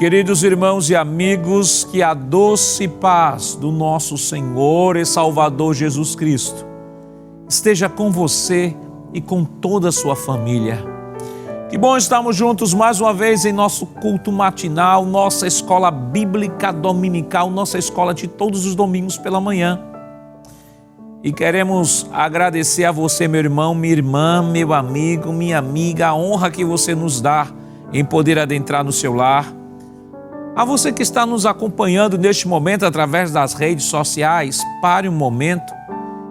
Queridos irmãos e amigos, que a doce paz do nosso Senhor e Salvador Jesus Cristo esteja com você e com toda a sua família. Que bom estarmos juntos mais uma vez em nosso culto matinal, nossa escola bíblica dominical, nossa escola de todos os domingos pela manhã. E queremos agradecer a você, meu irmão, minha irmã, meu amigo, minha amiga, a honra que você nos dá em poder adentrar no seu lar. A você que está nos acompanhando neste momento através das redes sociais, pare um momento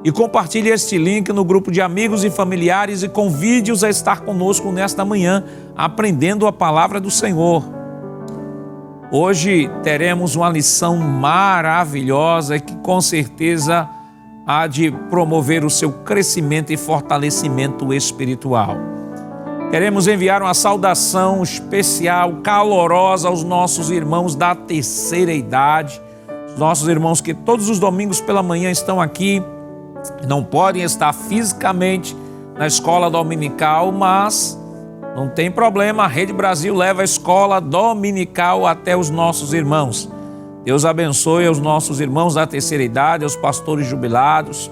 e compartilhe este link no grupo de amigos e familiares e convide-os a estar conosco nesta manhã, aprendendo a palavra do Senhor. Hoje teremos uma lição maravilhosa que com certeza há de promover o seu crescimento e fortalecimento espiritual. Queremos enviar uma saudação especial, calorosa aos nossos irmãos da terceira idade, os nossos irmãos que todos os domingos pela manhã estão aqui, não podem estar fisicamente na escola dominical, mas não tem problema, a Rede Brasil leva a escola dominical até os nossos irmãos. Deus abençoe aos nossos irmãos da terceira idade, aos pastores jubilados.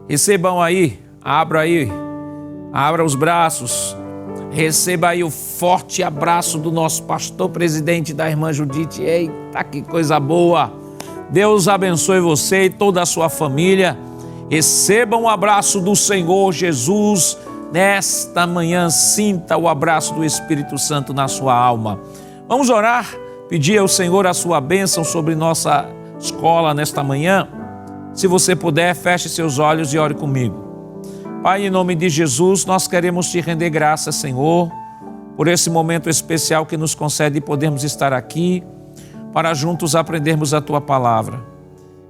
Recebam aí, abra os braços. Receba aí o forte abraço do nosso pastor presidente, da irmã Judite. Eita, que coisa boa! Deus abençoe você e toda a sua família. Receba um abraço do Senhor Jesus. Nesta manhã, sinta o abraço do Espírito Santo na sua alma. Vamos orar, pedir ao Senhor a sua bênção sobre nossa escola nesta manhã. Se você puder, feche seus olhos e ore comigo. Pai, em nome de Jesus, nós queremos te render graças, Senhor, por esse momento especial que nos concede podermos estar aqui para juntos aprendermos a Tua palavra.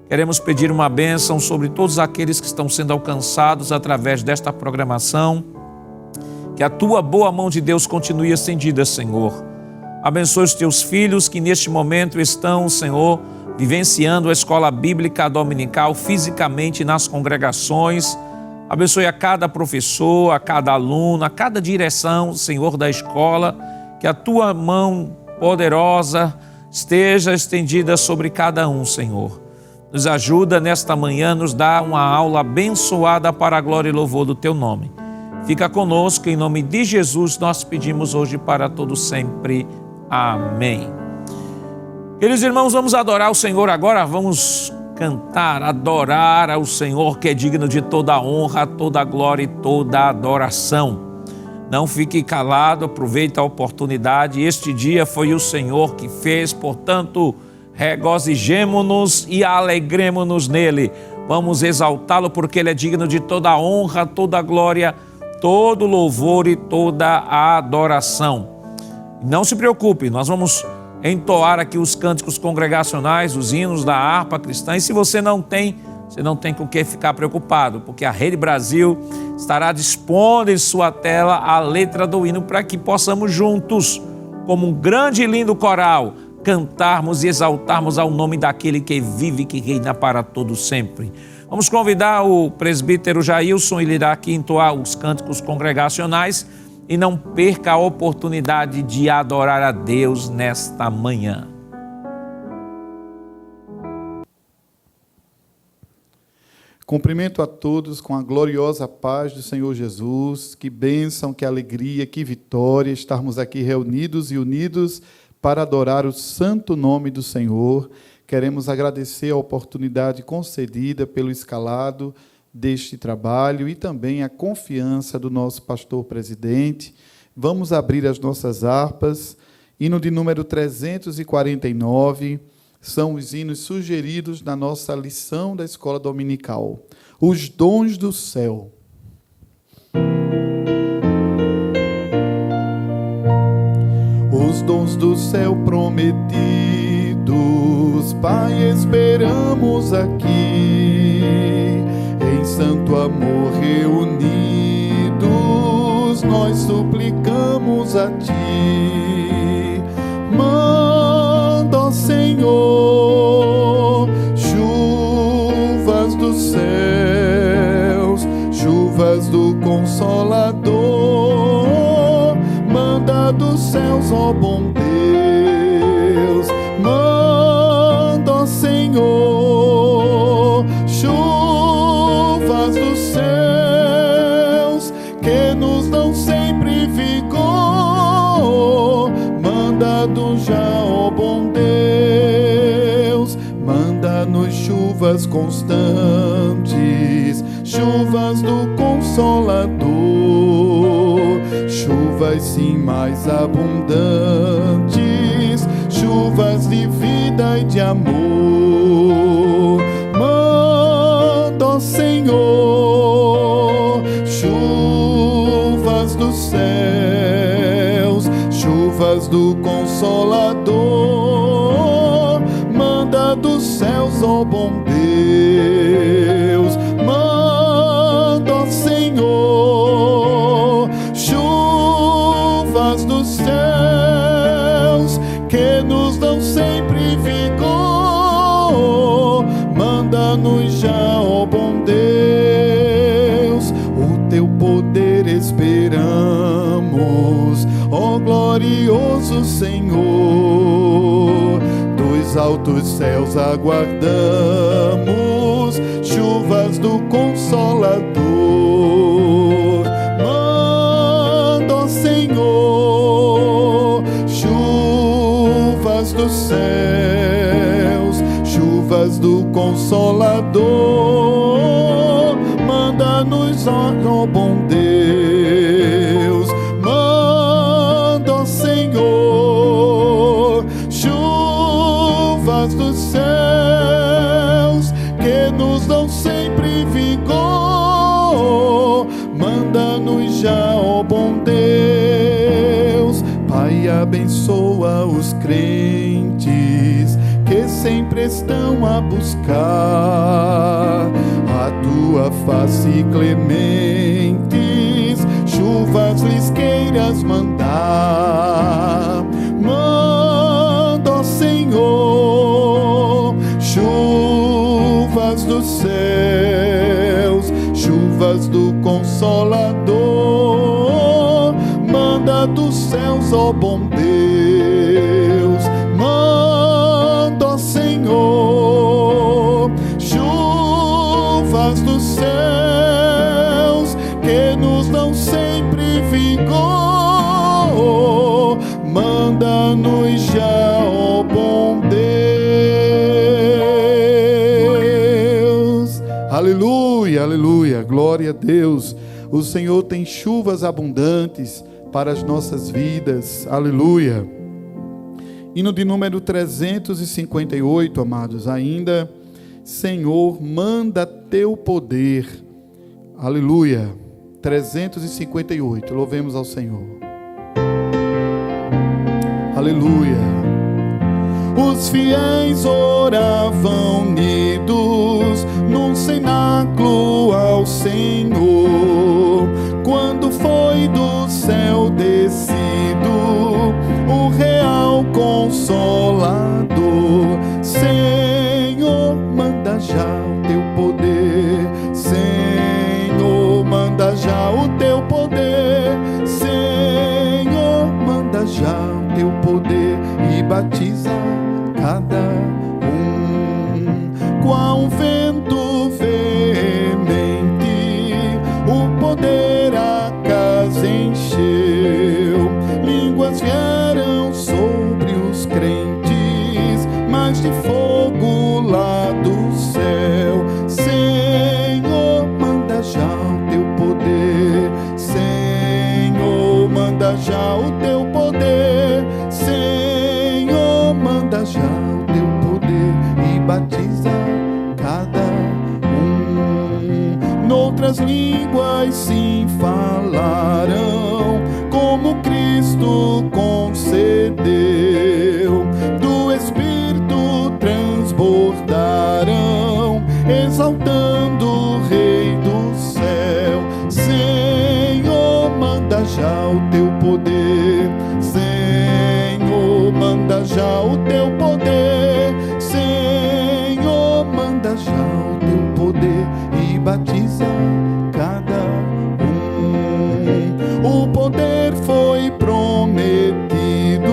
Queremos pedir uma bênção sobre todos aqueles que estão sendo alcançados através desta programação. Que a Tua boa mão de Deus continue estendida, Senhor. Abençoe os Teus filhos que neste momento estão, Senhor, vivenciando a escola bíblica dominical fisicamente nas congregações. Abençoe a cada professor, a cada aluno, a cada direção, Senhor, da escola, que a Tua mão poderosa esteja estendida sobre cada um, Senhor. Nos ajuda nesta manhã, nos dá uma aula abençoada para a glória e louvor do Teu nome. Fica conosco, em nome de Jesus, nós pedimos hoje para todos sempre. Amém. Queridos irmãos, vamos adorar o Senhor agora, vamos cantar, adorar ao Senhor que é digno de toda a honra, toda a glória e toda a adoração. Não fique calado, aproveite a oportunidade. Este dia foi o Senhor que fez, portanto, regozijemo-nos e alegremo-nos nele. Vamos exaltá-lo porque ele é digno de toda a honra, toda a glória, todo o louvor e toda a adoração. Não se preocupe, nós vamos entoar aqui os cânticos congregacionais, os hinos da harpa cristã. E se você não tem com o que ficar preocupado, porque a Rede Brasil estará dispondo em sua tela a letra do hino para que possamos juntos, como um grande e lindo coral, cantarmos e exaltarmos ao nome daquele que vive e que reina para todo sempre. Vamos convidar o presbítero Jailson, ele irá aqui entoar os cânticos congregacionais. E não perca a oportunidade de adorar a Deus nesta manhã. Cumprimento a todos com a gloriosa paz do Senhor Jesus. Que bênção, que alegria, que vitória estarmos aqui reunidos e unidos para adorar o santo nome do Senhor. Queremos agradecer a oportunidade concedida pelo escalado deste trabalho e também a confiança do nosso pastor presidente. Vamos abrir as nossas harpas. Hino de número 349, são os hinos sugeridos na nossa lição da escola dominical. Os dons do céu. Os dons do céu prometidos, Pai, esperamos aqui. Em santo amor reunidos, nós suplicamos a Ti. Manda, ó Senhor, chuvas dos céus, chuvas do Consolador. Manda dos céus, ó bom Deus, manda-nos chuvas constantes, chuvas do Consolador, chuvas sim mais abundantes, chuvas de vida e de amor. Manda, ó Senhor, chuvas dos céus, chuvas do Consolador, manda dos céus, ó bom Deus, manda, ó Senhor, chuvas dos céus, que nos dão sempre vigor, manda-nos já, ó bom Deus, o teu poder esperamos, ó glorioso Senhor, dos altos céus aguardamos, chuvas do Consolador, manda, ó Senhor, chuvas dos céus, chuvas do Consolador, manda-nos, ó bom Deus, manda, ó Senhor, chuvas dos céus, que nos dão sempre vigor, manda-nos já, ó bom Deus. Pai, abençoa os crentes que sempre estão a buscar a tua face clementes, chuvas lhes queiras mandar. Manda, ó Senhor, chuvas dos céus, chuvas do Consolador, manda dos céus, ó bom Deus, manda, ó Senhor, chuvas dos céus, que nos dão sempre vigor, manda-nos já, ó bom Deus. Aleluia, aleluia, glória a Deus. O Senhor tem chuvas abundantes para as nossas vidas, aleluia. Hino de número 358, amados, ainda, Senhor, manda teu poder, aleluia, 358, louvemos ao Senhor, aleluia. Os fiéis oravam unidos num cenáculo ao Senhor, quando foi do céu descido o real Consolador. Senhor, manda já o teu poder, Senhor, manda já o teu poder, Senhor, manda já o teu poder, e batiza cada qual um vento veemente, o poder a casa encheu, línguas vieram sobre os crentes, mas de fogo lá do céu. Senhor, manda já o teu poder, Senhor, manda já o teu poder, Senhor, manda já o teu poder, e batiza cada noutras línguas sim falarão, como Cristo concedeu, do Espírito transbordarão, exaltando o Rei do céu. Senhor, manda já o teu poder, Senhor, manda já o teu poder, Senhor, manda já o teu poder, e batiza cada o poder foi prometido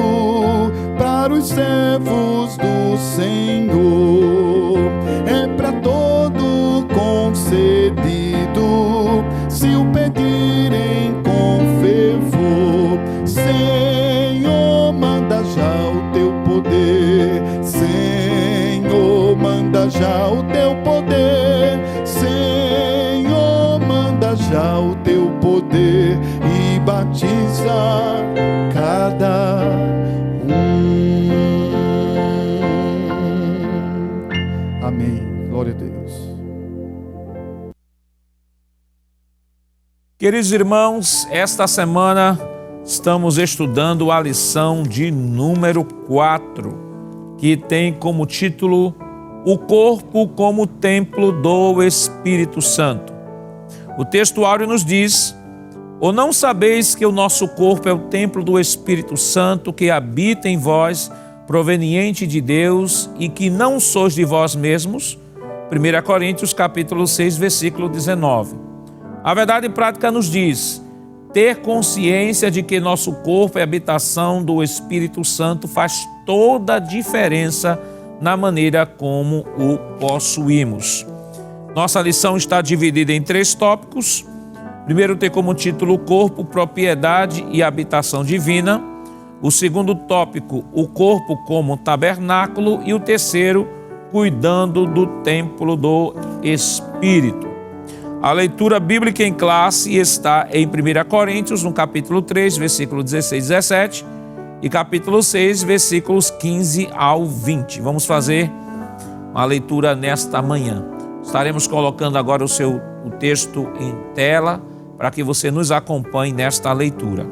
para os servos do Senhor, é para todo concedido, se o pedirem com fervor. Senhor, manda já o teu poder, Senhor, manda já já o teu poder, Senhor, manda já o teu poder e batiza cada um. Amém. Glória a Deus. Queridos irmãos, esta semana estamos estudando a lição de número 4, que tem como título O Corpo como Templo do Espírito Santo. O texto áureo nos diz: ou não sabeis que o nosso corpo é o templo do Espírito Santo que habita em vós, proveniente de Deus, e que não sois de vós mesmos? 1 Coríntios capítulo 6, versículo 19. A verdade prática nos diz: ter consciência de que nosso corpo é habitação do Espírito Santo faz toda a diferença na maneira como o possuímos. Nossa lição está dividida em 3 tópicos. Primeiro tem como título o corpo, propriedade e habitação divina. O segundo tópico, o corpo como tabernáculo. E o terceiro, cuidando do templo do Espírito. A leitura bíblica em classe está em 1 Coríntios, no capítulo 3, versículo 16 e 17, e capítulo 6, versículos 15 ao 20. Vamos fazer uma leitura nesta manhã. Estaremos colocando agora o texto em tela para que você nos acompanhe nesta leitura.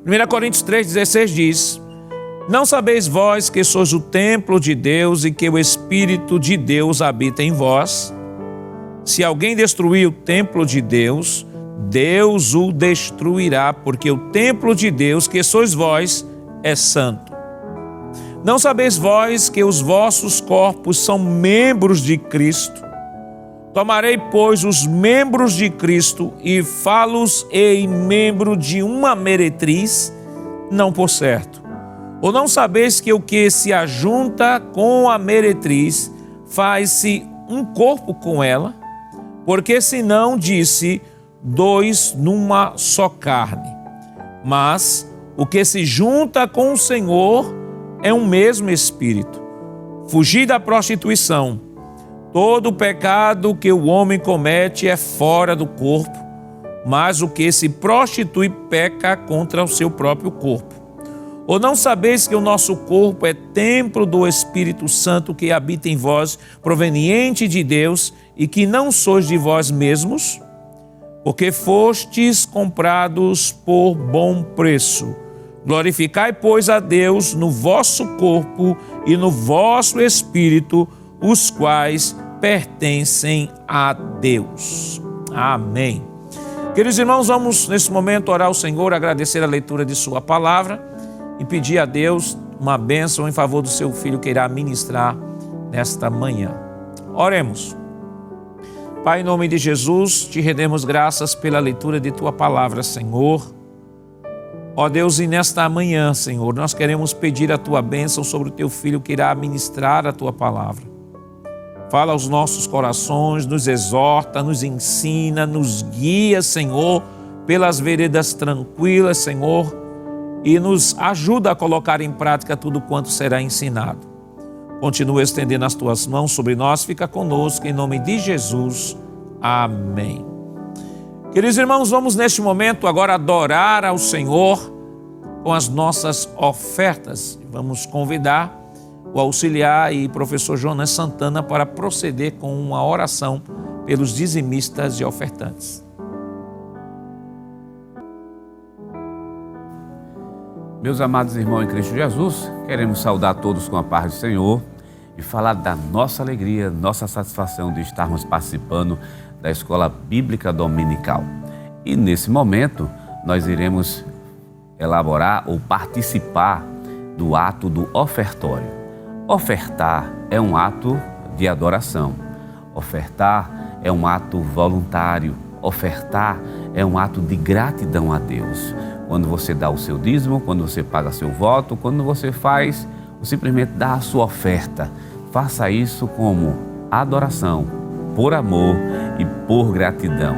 1 Coríntios 3,16 diz: não sabeis vós que sois o templo de Deus e que o Espírito de Deus habita em vós? Se alguém destruir o templo de Deus, Deus o destruirá, porque o templo de Deus, que sois vós, é santo. Não sabeis vós que os vossos corpos são membros de Cristo? Tomarei, pois, os membros de Cristo e fá-los-ei membro de uma meretriz? Não por certo. Ou não sabeis que o que se ajunta com a meretriz faz-se um corpo com ela? Porque senão disse, 2 numa só carne. Mas o que se junta com o Senhor é um mesmo espírito. Fugi da prostituição. Todo pecado que o homem comete é fora do corpo, mas o que se prostitui peca contra o seu próprio corpo. Ou não sabeis que o nosso corpo é templo do Espírito Santo que habita em vós, proveniente de Deus, e que não sois de vós mesmos? Porque fostes comprados por bom preço. Glorificai, pois, a Deus no vosso corpo e no vosso espírito, os quais pertencem a Deus. Amém. Queridos irmãos, vamos nesse momento orar ao Senhor, agradecer a leitura de sua palavra e pedir a Deus uma bênção em favor do seu filho que irá ministrar nesta manhã. Oremos. Pai, em nome de Jesus, te rendemos graças pela leitura de tua palavra, Senhor. Ó Deus, e nesta manhã, Senhor, nós queremos pedir a tua bênção sobre o teu filho que irá ministrar a tua palavra. Fala aos nossos corações, nos exorta, nos ensina, nos guia, Senhor, pelas veredas tranquilas, Senhor, e nos ajuda a colocar em prática tudo quanto será ensinado. Continua estendendo as tuas mãos sobre nós, fica conosco, em nome de Jesus. Amém. Queridos irmãos, vamos neste momento agora adorar ao Senhor com as nossas ofertas. Vamos convidar o auxiliar e professor Jonas Santana para proceder com uma oração pelos dizimistas e ofertantes. Meus amados irmãos em Cristo Jesus, queremos saudar todos com a paz do Senhor e falar da nossa alegria, nossa satisfação de estarmos participando da Escola Bíblica Dominical. E nesse momento nós iremos elaborar ou participar do ato do ofertório. Ofertar é um ato de adoração. Ofertar é um ato voluntário. Ofertar é um ato de gratidão a Deus. Quando você dá o seu dízimo, quando você paga seu voto, quando você faz ou simplesmente dá a sua oferta, faça isso como adoração, por amor e por gratidão.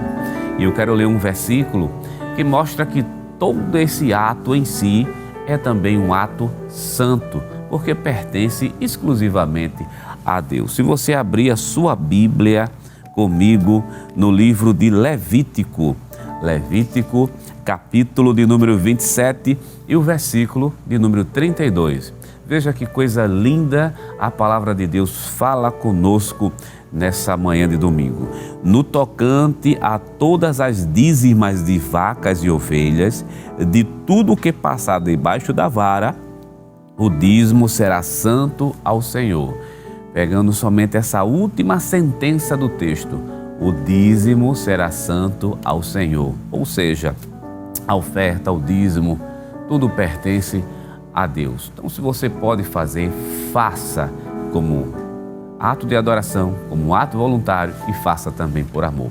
E eu quero ler um versículo que mostra que todo esse ato em si é também um ato santo, porque pertence exclusivamente a Deus. Se você abrir a sua Bíblia comigo no livro de Levítico, capítulo de número 27 e o versículo de número 32. Veja que coisa linda a palavra de Deus fala conosco nessa manhã de domingo. No tocante a todas as dízimas de vacas e ovelhas, de tudo que passar debaixo da vara, o dízimo será santo ao Senhor. Pegando somente essa última sentença do texto, o dízimo será santo ao Senhor. Ou seja, a oferta, o dízimo, tudo pertence a Deus. Então, se você pode fazer, faça como ato de adoração, como ato voluntário e faça também por amor.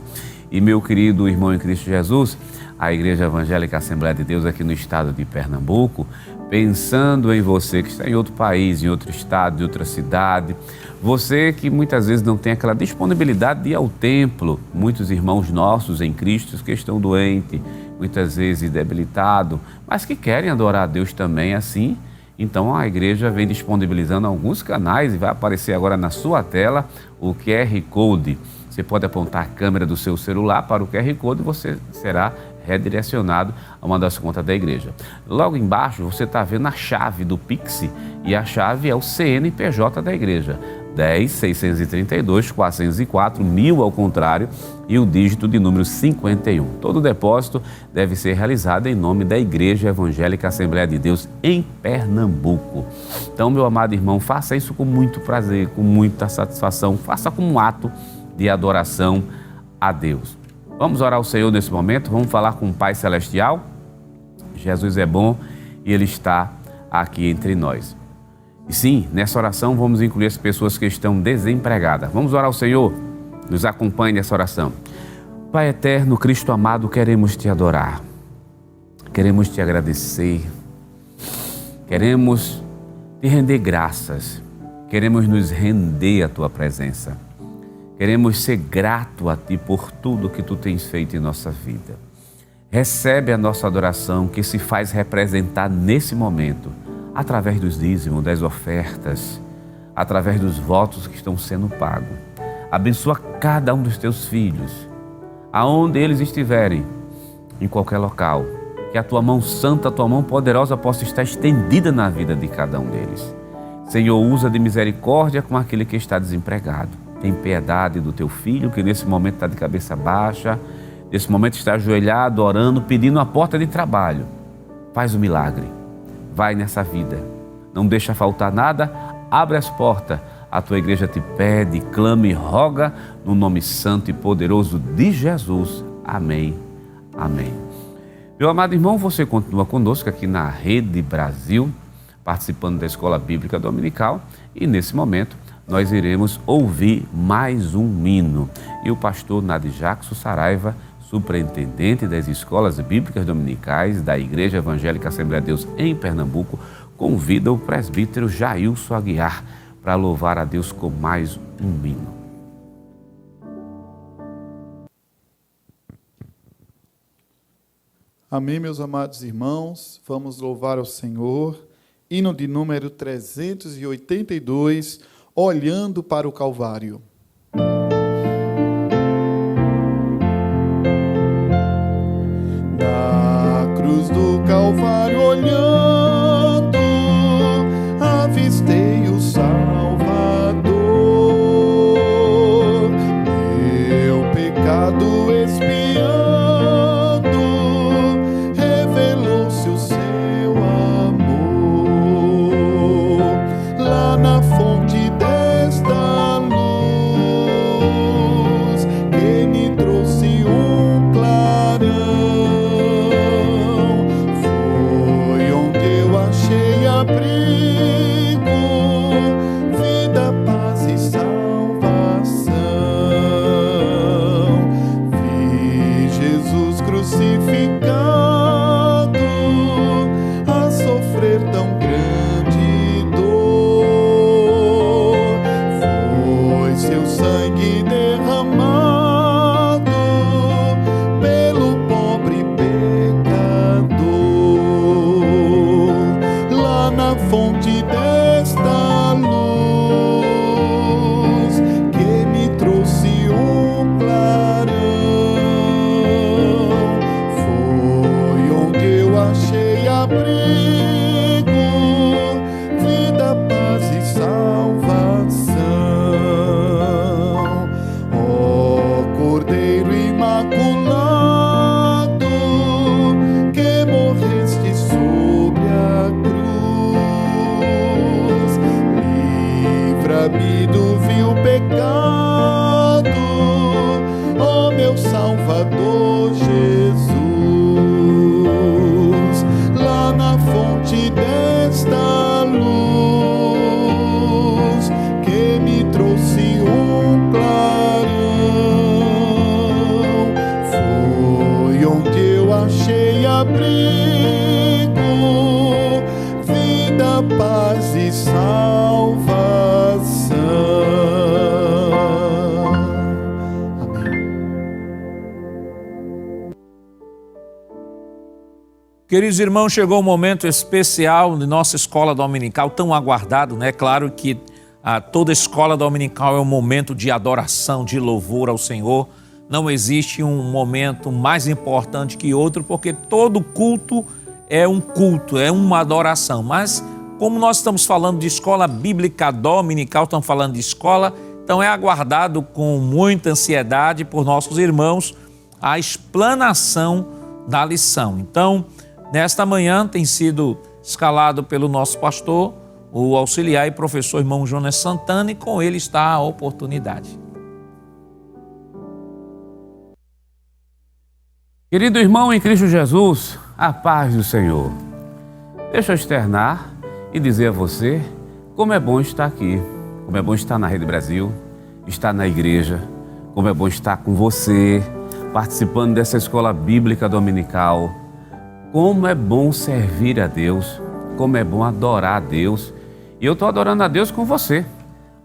E meu querido irmão em Cristo Jesus, a Igreja Evangélica Assembleia de Deus aqui no estado de Pernambuco, pensando em você que está em outro país, em outro estado, em outra cidade, você que muitas vezes não tem aquela disponibilidade de ir ao templo, muitos irmãos nossos em Cristo que estão doentes, muitas vezes debilitados, mas que querem adorar a Deus também assim. Então a igreja vem disponibilizando alguns canais e vai aparecer agora na sua tela o QR Code. Você pode apontar a câmera do seu celular para o QR Code e você será redirecionado a uma das contas da igreja. Logo embaixo você está vendo a chave do Pix e a chave é o CNPJ da igreja. 10 632 404 1000 ao contrário e o dígito de número 51. Todo depósito deve ser realizado em nome da Igreja Evangélica Assembleia de Deus em Pernambuco. Então, meu amado irmão, faça isso com muito prazer, com muita satisfação, faça como um ato de adoração a Deus. Vamos orar ao Senhor nesse momento, vamos falar com o Pai Celestial. Jesus é bom e Ele está aqui entre nós. E sim, nessa oração vamos incluir as pessoas que estão desempregadas. Vamos orar ao Senhor? Nos acompanhe nessa oração. Pai eterno, Cristo amado, queremos te adorar. Queremos te agradecer. Queremos te render graças. Queremos nos render à tua presença. Queremos ser grato a ti por tudo que tu tens feito em nossa vida. Recebe a nossa adoração que se faz representar nesse momento através dos dízimos, das ofertas, através dos votos que estão sendo pagos. Abençoa cada um dos teus filhos, aonde eles estiverem, em qualquer local, que a tua mão santa, a tua mão poderosa possa estar estendida na vida de cada um deles. Senhor, usa de misericórdia com aquele que está desempregado. Tem piedade do teu filho, que nesse momento está de cabeça baixa, nesse momento está ajoelhado, orando, pedindo a porta de trabalho. Faz o milagre. Vai nessa vida, não deixa faltar nada, abre as portas, a tua igreja te pede, clama e roga no nome santo e poderoso de Jesus. Amém, amém. Meu amado irmão, você continua conosco aqui na Rede Brasil, participando da Escola Bíblica Dominical e nesse momento nós iremos ouvir mais um hino. E o pastor Nadijackson Saraiva, superintendente das Escolas Bíblicas Dominicais da Igreja Evangélica Assembleia de Deus em Pernambuco, convida o presbítero Jailson Aguiar para louvar a Deus com mais um hino. Amém, meus amados irmãos, vamos louvar ao Senhor. Hino de número 382, Olhando para o Calvário. Do Calvário olhando, avistei o Salvador. Meu pecado expiando, revelou-se o seu amor. Lá na fonte desta luz, que me trouxe um clarão. Abrigo, vida, paz e salvação. Vi Jesus crucificado, a sofrer tão grande dor. Foi seu sangue derramado pelo pobre pecador. Na fonte desta luz, Queridos irmãos, chegou um momento especial de nossa escola dominical, tão aguardado, né? Claro que toda escola dominical é um momento de adoração, de louvor ao Senhor. Não existe um momento mais importante que outro, porque todo culto é um culto, é uma adoração. Mas como nós estamos falando de escola bíblica dominical, estamos falando de escola, então é aguardado com muita ansiedade por nossos irmãos a explanação da lição. Então, nesta manhã tem sido escalado pelo nosso pastor, o auxiliar e professor irmão Jonas Santana, e com ele está a oportunidade. Querido irmão em Cristo Jesus, a paz do Senhor. Deixa eu externar e dizer a você como é bom estar aqui, como é bom estar na Rede Brasil, estar na igreja, como é bom estar com você, participando dessa escola bíblica dominical. Como é bom servir a Deus, como é bom adorar a Deus. E eu estou adorando a Deus com você.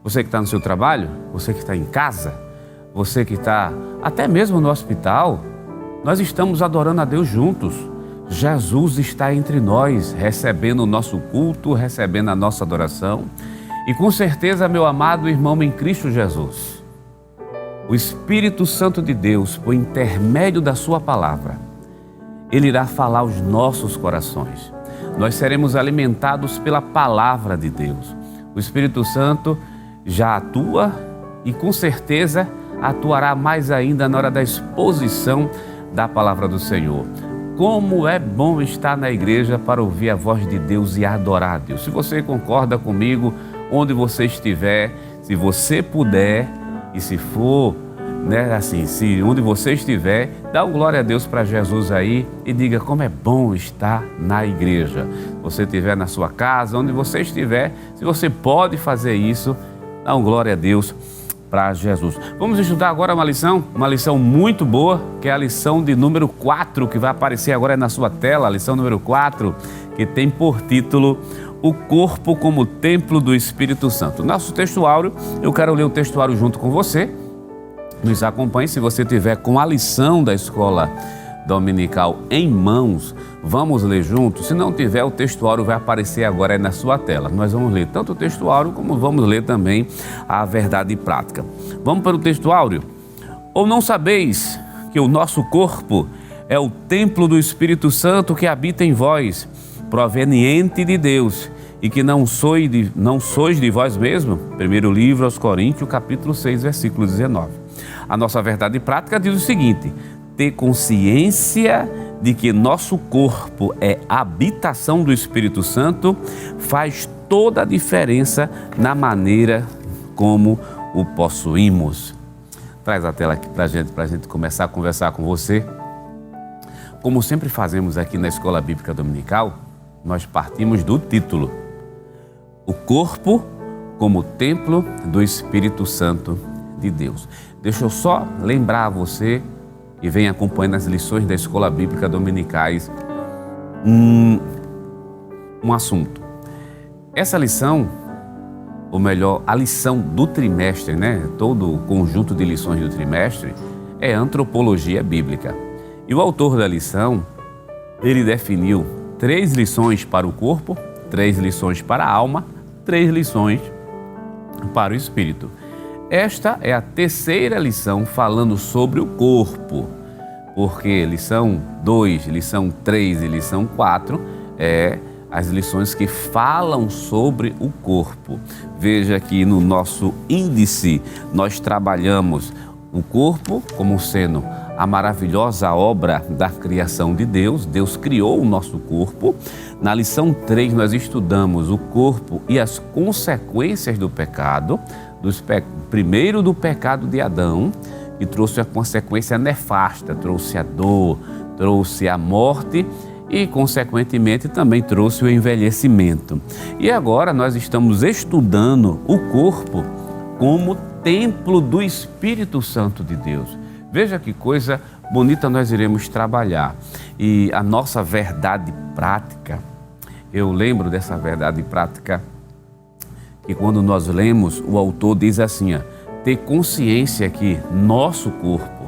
Você que está no seu trabalho, você que está em casa, você que está até mesmo no hospital. Nós estamos adorando a Deus juntos. Jesus está entre nós, recebendo o nosso culto, recebendo a nossa adoração. E com certeza, meu amado irmão em Cristo Jesus, o Espírito Santo de Deus, por intermédio da sua palavra, Ele irá falar aos nossos corações. Nós seremos alimentados pela palavra de Deus. O Espírito Santo já atua e com certeza atuará mais ainda na hora da exposição da palavra do Senhor. Como é bom estar na igreja para ouvir a voz de Deus e adorar a Deus. Se você concorda comigo, onde você estiver, se você puder e se for, se onde você estiver, dá um glória a Deus para Jesus aí e diga como é bom estar na igreja. Se você estiver na sua casa, onde você estiver, se você pode fazer isso, dá um glória a Deus para Jesus. Vamos estudar agora uma lição muito boa, que é a lição de número 4, que vai aparecer agora na sua tela, a lição número 4, que tem por título O Corpo como Templo do Espírito Santo. Nosso textuário, eu quero ler o textuário junto com você. Nos acompanhe, se você tiver com a lição da escola dominical em mãos, vamos ler juntos. Se não tiver, o textuário vai aparecer agora aí na sua tela. Nós vamos ler tanto o textuário como vamos ler também a verdade prática. Vamos para o textuário? Ou não sabeis que o nosso corpo é o templo do Espírito Santo que habita em vós, proveniente de Deus, e que não sois de vós mesmos? Primeiro livro aos Coríntios, capítulo 6, versículo 19. A nossa verdade prática diz o seguinte: ter consciência de que nosso corpo é habitação do Espírito Santo faz toda a diferença na maneira como o possuímos. Traz a tela aqui para a gente começar a conversar com você. Como sempre fazemos aqui na Escola Bíblica Dominical, nós partimos do título: O corpo como templo do Espírito Santo de Deus. Deixa eu só lembrar a você e vem acompanhando as lições da Escola Bíblica Dominicais um assunto. Essa lição, ou melhor, a lição do trimestre, todo o conjunto de lições do trimestre é antropologia bíblica. E o autor da lição, ele definiu 3 lições para o corpo, 3 lições para a alma, 3 lições para o espírito. Esta é a terceira lição falando sobre o corpo, porque lição 2, lição 3 e lição 4 é as lições que falam sobre o corpo. Veja que no nosso índice nós trabalhamos o corpo como sendo a maravilhosa obra da criação de Deus. Deus criou o nosso corpo. Na lição 3 nós estudamos o corpo e as consequências do pecado. Primeiro do pecado de Adão, que trouxe a consequência nefasta, trouxe a dor, trouxe a morte e, consequentemente, também trouxe o envelhecimento. E agora nós estamos estudando o corpo como templo do Espírito Santo de Deus. Veja que coisa bonita nós iremos trabalhar. E a nossa verdade prática, eu lembro dessa verdade prática, que quando nós lemos, o autor diz assim, ter consciência que nosso corpo,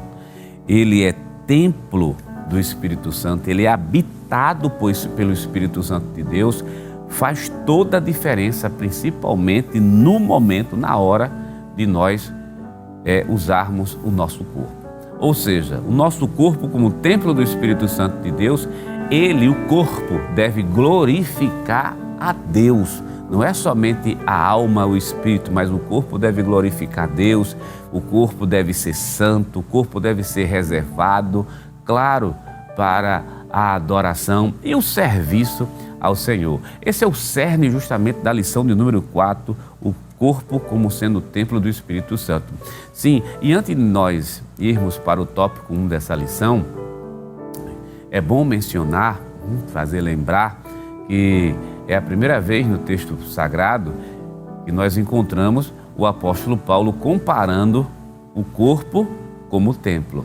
ele é templo do Espírito Santo, ele é habitado pelo Espírito Santo de Deus, faz toda a diferença, principalmente no momento, na hora de nós usarmos o nosso corpo. Ou seja, o nosso corpo como templo do Espírito Santo de Deus, o corpo, deve glorificar a Deus. Não é somente a alma, o espírito, mas o corpo deve glorificar a Deus, o corpo deve ser santo, o corpo deve ser reservado, claro, para a adoração e o serviço ao Senhor. Esse é o cerne justamente da lição de número 4, o corpo como sendo o templo do Espírito Santo. Sim, e antes de nós irmos para o tópico 1 dessa lição, é bom mencionar, fazer lembrar que é a primeira vez no texto sagrado que nós encontramos o apóstolo Paulo comparando o corpo como templo.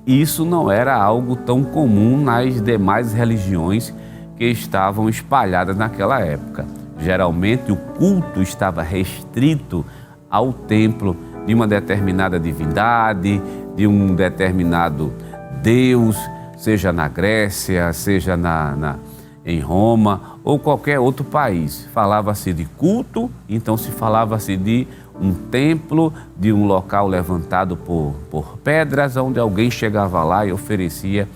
Isso não era algo tão comum nas demais religiões que estavam espalhadas naquela época. Geralmente o culto estava restrito ao templo de uma determinada divindade, de um determinado Deus, seja na Grécia, seja em Roma ou qualquer outro país. Falava-se de culto, então se falava-se de um templo, de um local levantado por pedras, onde alguém chegava lá e oferecia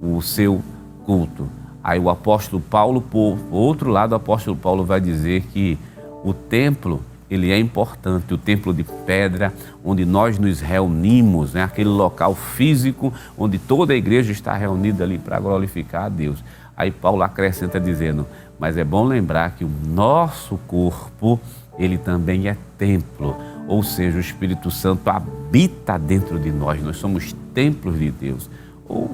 o seu culto. Aí o apóstolo Paulo, por outro lado, o apóstolo Paulo vai dizer que o templo, ele é importante, o templo de pedra, onde nós nos reunimos, né? Aquele local físico onde toda a igreja está reunida ali para glorificar a Deus. Aí Paulo acrescenta dizendo, mas é bom lembrar que o nosso corpo, ele também é templo, ou seja, o Espírito Santo habita dentro de nós, nós somos templos de Deus. Ou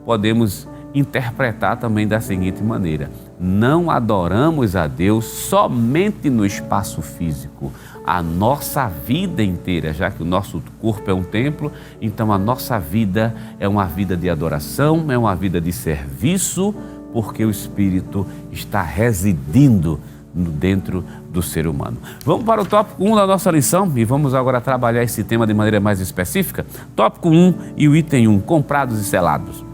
podemos interpretar também da seguinte maneira, não adoramos a Deus somente no espaço físico, a nossa vida inteira, já que o nosso corpo é um templo, então a nossa vida é uma vida de adoração, é uma vida de serviço, porque o Espírito está residindo dentro do ser humano. Vamos para o tópico 1 da nossa lição e vamos agora trabalhar esse tema de maneira mais específica. Tópico 1 e o item 1, comprados e selados.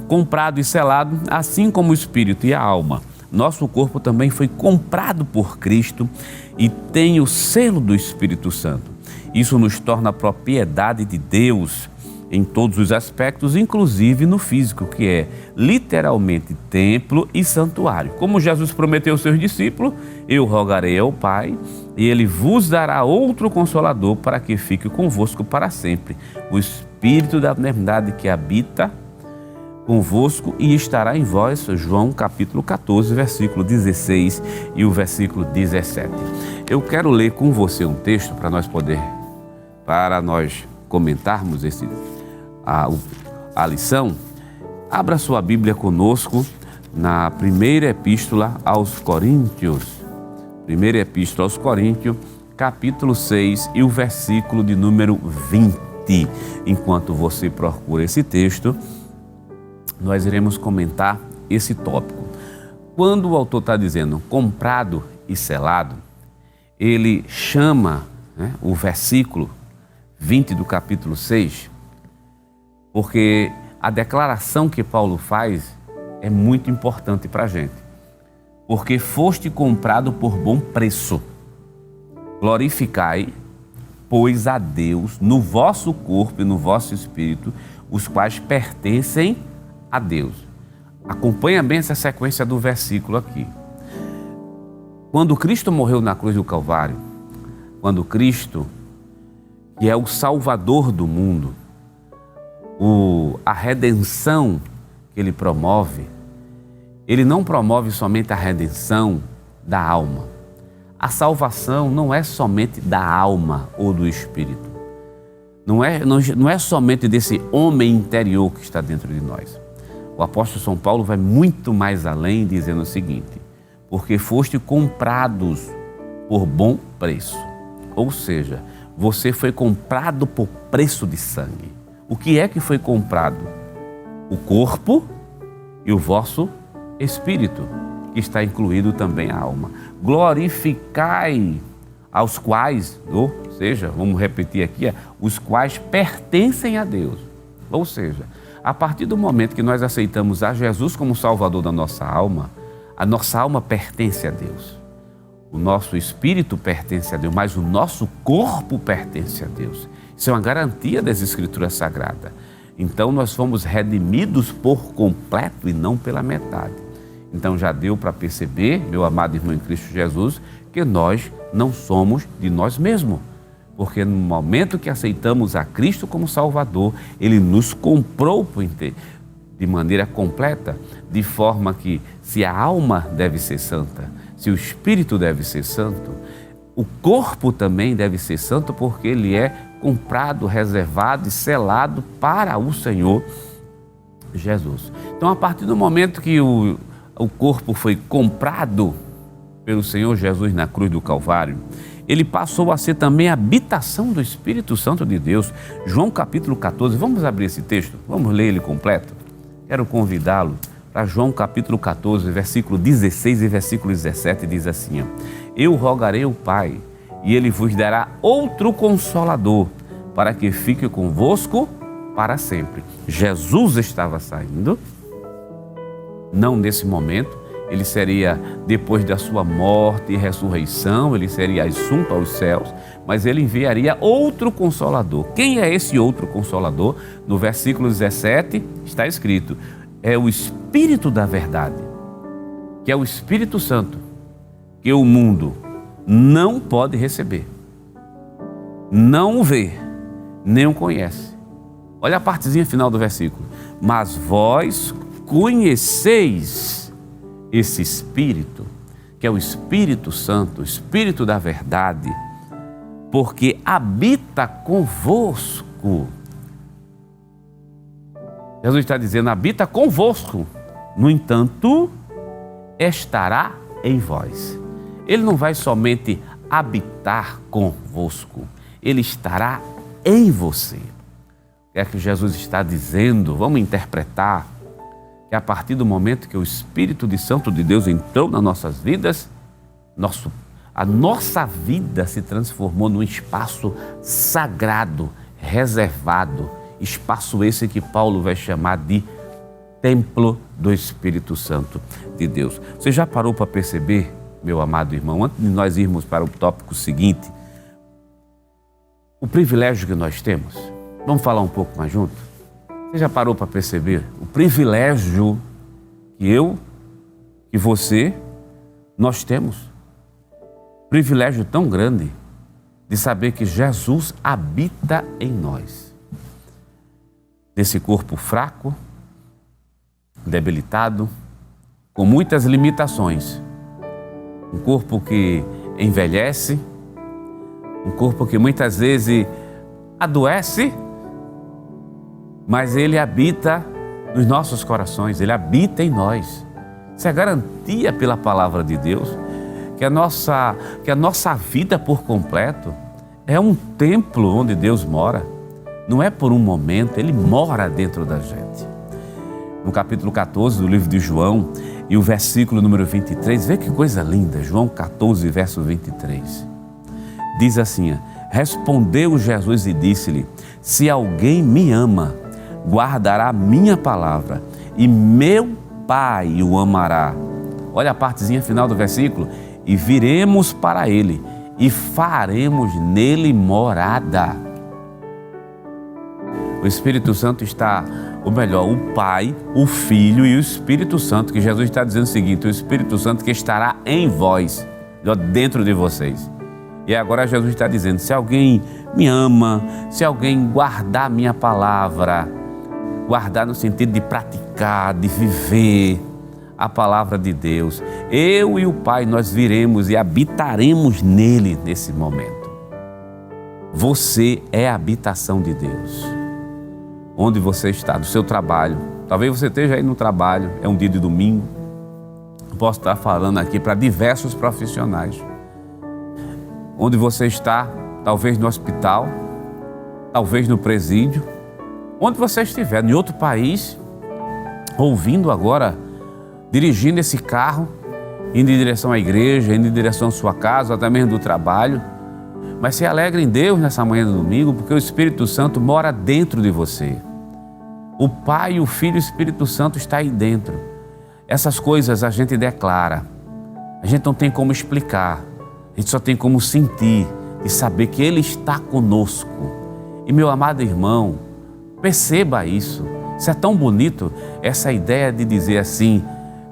Comprado e selado, assim como o Espírito e a alma. Nosso corpo também foi comprado por Cristo e tem o selo do Espírito Santo. Isso nos torna propriedade de Deus em todos os aspectos, inclusive no físico, que é literalmente templo e santuário. Como Jesus prometeu aos seus discípulos, eu rogarei ao Pai e Ele vos dará outro Consolador para que fique convosco para sempre. O Espírito da verdade que habita convosco e estará em vós, João capítulo 14, versículo 16 e o versículo 17. Eu quero ler com você um texto para nós comentarmos a lição. Abra sua Bíblia conosco na primeira epístola aos Coríntios. Primeira epístola aos Coríntios, capítulo 6 e o versículo de número 20. Enquanto você procura esse texto, nós iremos comentar esse tópico. Quando o autor está dizendo comprado e selado, ele chama o versículo 20 do capítulo 6, porque a declaração que Paulo faz é muito importante para a gente. Porque foste comprado por bom preço. Glorificai, pois, a Deus no vosso corpo e no vosso espírito, os quais pertencem a Deus. Acompanha bem essa sequência do versículo aqui. Quando Cristo morreu na cruz do Calvário, quando Cristo, que é o Salvador do mundo, a redenção que Ele promove, Ele não promove somente a redenção da alma. A salvação não é somente da alma ou do espírito. Não é somente desse homem interior que está dentro de nós. O apóstolo São Paulo vai muito mais além, dizendo o seguinte: porque foste comprados por bom preço. Ou seja, você foi comprado por preço de sangue. O que é que foi comprado? O corpo e o vosso espírito, que está incluído também a alma. Glorificai aos quais, ou seja, vamos repetir aqui, os quais pertencem a Deus. Ou seja, A partir do momento que nós aceitamos a Jesus como Salvador da nossa alma, a nossa alma pertence a Deus. O nosso espírito pertence a Deus, mas o nosso corpo pertence a Deus. Isso é uma garantia das Escrituras Sagradas. Então nós fomos redimidos por completo e não pela metade. Então já deu para perceber, meu amado irmão em Cristo Jesus, que nós não somos de nós mesmos. Porque no momento que aceitamos a Cristo como Salvador, Ele nos comprou de maneira completa, de forma que se a alma deve ser santa, se o espírito deve ser santo, o corpo também deve ser santo, porque ele é comprado, reservado e selado para o Senhor Jesus. Então, a partir do momento que o corpo foi comprado pelo Senhor Jesus na cruz do Calvário, ele passou a ser também a habitação do Espírito Santo de Deus. João capítulo 14, vamos abrir esse texto, vamos ler ele completo? Quero convidá-lo para João capítulo 14, versículo 16 e versículo 17, diz assim: eu rogarei ao Pai, e Ele vos dará outro Consolador, para que fique convosco para sempre. Jesus estava saindo, não nesse momento, ele seria, depois da sua morte e ressurreição, ele seria assunto aos céus, mas ele enviaria outro Consolador. Quem é esse outro Consolador? No versículo 17 está escrito: é o Espírito da verdade, que é o Espírito Santo, que o mundo não pode receber, não o vê, nem o conhece. Olha a partezinha final do versículo: mas vós conheceis esse Espírito, que é o Espírito Santo, o Espírito da verdade, porque habita convosco. Jesus está dizendo: habita convosco, no entanto, estará em vós. Ele não vai somente habitar convosco, ele estará em você. O que é que Jesus está dizendo? Vamos interpretar que a partir do momento que o Espírito Santo de Deus entrou nas nossas vidas, a nossa vida se transformou num espaço sagrado, reservado, espaço esse que Paulo vai chamar de templo do Espírito Santo de Deus. Você já parou para perceber, meu amado irmão, antes de nós irmos para o tópico seguinte, o privilégio que nós temos? Vamos falar um pouco mais junto? Você já parou para perceber o privilégio que eu, que você, nós temos? Privilégio tão grande de saber que Jesus habita em nós. Nesse corpo fraco, debilitado, com muitas limitações. Um corpo que envelhece, um corpo que muitas vezes adoece, mas ele habita nos nossos corações, ele habita em nós. Isso é garantia pela palavra de Deus, que a nossa vida por completo é um templo onde Deus mora. Não é por um momento, ele mora dentro da gente. No capítulo 14 do livro de João e o versículo número 23, vê que coisa linda, João 14, verso 23. Diz assim: respondeu Jesus e disse-lhe: se alguém me ama, guardará a minha palavra, e meu Pai o amará. Olha a partezinha final do versículo: e viremos para ele, e faremos nele morada. O Espírito Santo está, ou melhor, o Pai, o Filho e o Espírito Santo, que Jesus está dizendo o seguinte: o Espírito Santo que estará em vós, dentro de vocês. E agora Jesus está dizendo: se alguém me ama, se alguém guardar a minha palavra, guardar no sentido de praticar, de viver a palavra de Deus, eu e o Pai, nós viremos e habitaremos nele nesse momento. Você é a habitação de Deus. Onde você está, do seu trabalho. Talvez você esteja aí no trabalho, é um dia de domingo. Posso estar falando aqui para diversos profissionais. Onde você está, talvez no hospital, talvez no presídio, onde você estiver, em outro país, ouvindo agora, dirigindo esse carro, indo em direção à igreja, indo em direção à sua casa, até mesmo do trabalho. Mas se alegre em Deus nessa manhã do domingo, porque o Espírito Santo mora dentro de você. O Pai, o Filho e o Espírito Santo está aí dentro. Essas coisas a gente declara. A gente não tem como explicar. A gente só tem como sentir e saber que Ele está conosco. E meu amado irmão, perceba isso. Isso é tão bonito, essa ideia de dizer assim,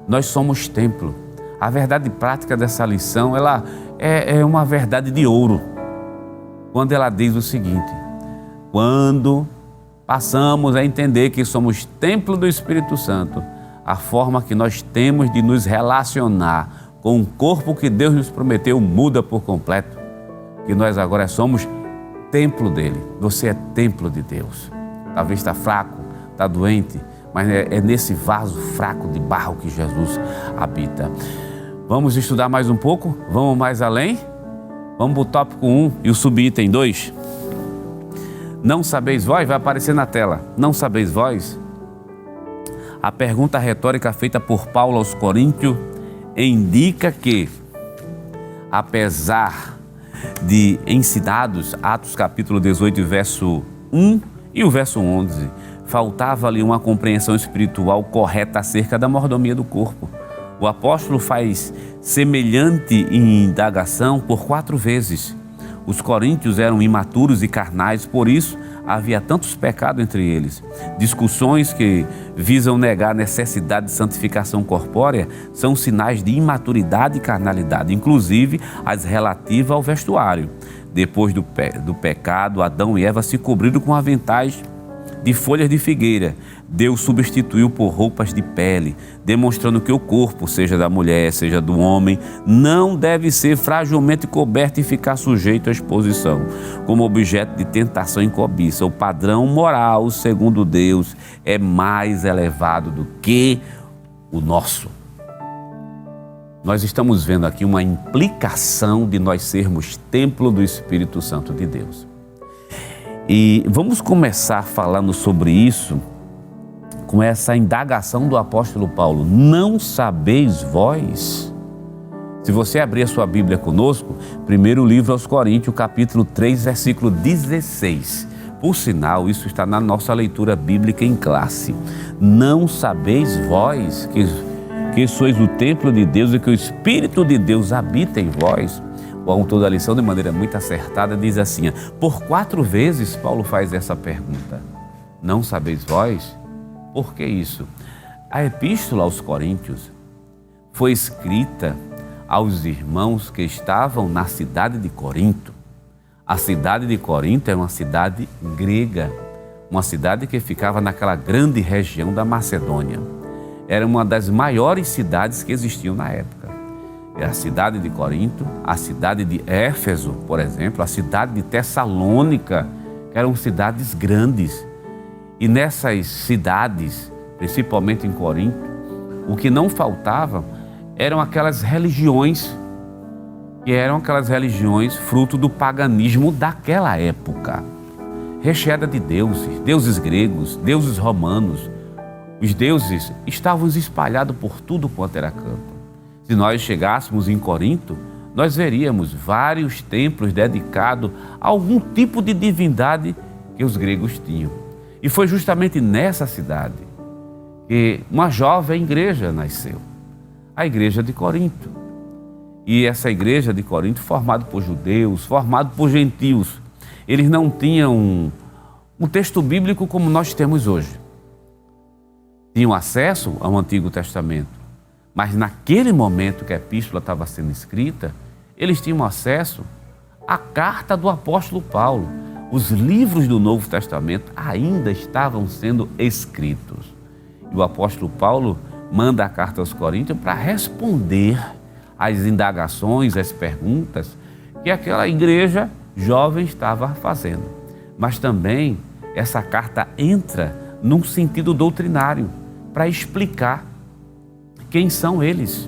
nós somos templo. A verdade prática dessa lição, ela é uma verdade de ouro. Quando ela diz o seguinte: quando passamos a entender que somos templo do Espírito Santo, a forma que nós temos de nos relacionar com o corpo que Deus nos prometeu muda por completo. Que nós agora somos templo dele. Você é templo de Deus. Talvez está fraco, está doente, mas é nesse vaso fraco de barro que Jesus habita. Vamos estudar mais um pouco? Vamos mais além? Vamos para o tópico 1 e o subitem 2. Não sabeis vós? Vai aparecer na tela. Não sabeis vós? A pergunta retórica feita por Paulo aos Coríntios indica que, apesar de ensinados, Atos capítulo 18, verso 1 e o verso 11, faltava-lhe uma compreensão espiritual correta acerca da mordomia do corpo. O apóstolo faz semelhante indagação por 4 vezes. Os coríntios eram imaturos e carnais, por isso havia tantos pecados entre eles. Discussões que visam negar a necessidade de santificação corpórea são sinais de imaturidade e carnalidade, inclusive as relativas ao vestuário. Depois do pecado, Adão e Eva se cobriram com aventais de folhas de figueira. Deus substituiu por roupas de pele, demonstrando que o corpo, seja da mulher, seja do homem, não deve ser fragilmente coberto e ficar sujeito à exposição, como objeto de tentação e cobiça. O padrão moral, segundo Deus, é mais elevado do que o nosso. Nós estamos vendo aqui uma implicação de nós sermos templo do Espírito Santo de Deus. E vamos começar falando sobre isso com essa indagação do apóstolo Paulo. Não sabeis vós? Se você abrir a sua Bíblia conosco, primeiro livro aos Coríntios, capítulo 3, versículo 16. Por sinal, isso está na nossa leitura bíblica em classe. Não sabeis vós que sois o templo de Deus e que o Espírito de Deus habita em vós? O autor da lição, de maneira muito acertada, diz assim: por 4 vezes Paulo faz essa pergunta. Não sabeis vós? Por que isso? A epístola aos Coríntios foi escrita aos irmãos que estavam na cidade de Corinto. A cidade de Corinto é uma cidade grega, uma cidade que ficava naquela grande região da Macedônia. Era uma das maiores cidades que existiam na época. A cidade de Corinto, a cidade de Éfeso, por exemplo, a cidade de Tessalônica, que eram cidades grandes. E nessas cidades, principalmente em Corinto, o que não faltava eram aquelas religiões, que eram aquelas religiões fruto do paganismo daquela época, recheada de deuses gregos, deuses romanos. Os deuses estavam espalhados por tudo quanto era canto. Se nós chegássemos em Corinto, nós veríamos vários templos dedicados a algum tipo de divindade que os gregos tinham. E foi justamente nessa cidade que uma jovem igreja nasceu, a igreja de Corinto. E essa igreja de Corinto, formada por judeus, formada por gentios, eles não tinham um texto bíblico como nós temos hoje. Tinham acesso ao Antigo Testamento, mas naquele momento que a epístola estava sendo escrita, eles tinham acesso à carta do apóstolo Paulo. Os livros do Novo Testamento ainda estavam sendo escritos. E o apóstolo Paulo manda a carta aos Coríntios para responder às indagações, às perguntas que aquela igreja jovem estava fazendo. Mas também essa carta entra num sentido doutrinário para explicar quem são eles.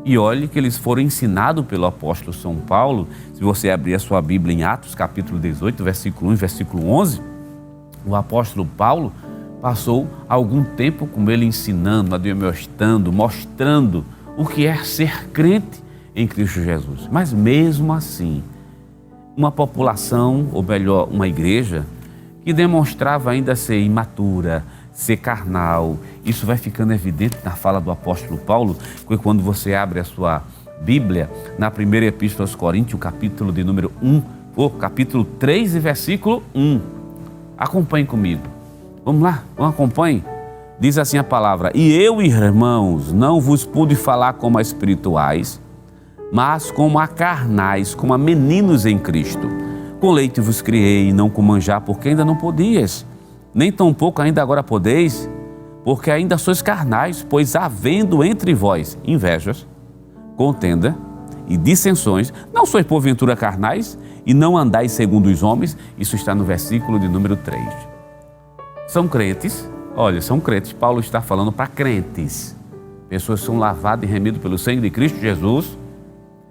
E olhe que eles foram ensinados pelo apóstolo São Paulo. Se você abrir a sua Bíblia em Atos, capítulo 18, versículo 1 e versículo 11, o apóstolo Paulo passou algum tempo com ele ensinando, admoestando, mostrando o que é ser crente em Cristo Jesus. Mas mesmo assim, uma população, ou melhor, uma igreja, que demonstrava ainda ser imatura, ser carnal. Isso vai ficando evidente na fala do apóstolo Paulo, quando você abre a sua Bíblia, na primeira epístola aos Coríntios, capítulo de número 1, capítulo 3 e versículo 1. Acompanhe comigo. Vamos lá, acompanhe. Diz assim a palavra: e eu, irmãos, não vos pude falar como a espirituais, mas como a carnais, como a meninos em Cristo. Com leite vos criei, não com manjar, porque ainda não podias, nem tampouco ainda agora podeis, porque ainda sois carnais, pois havendo entre vós invejas, contenda e dissensões, não sois porventura carnais e não andais segundo os homens. Isso está no versículo de número 3. São crentes, são crentes. Paulo está falando para crentes, pessoas que são lavadas e remidas pelo sangue de Cristo Jesus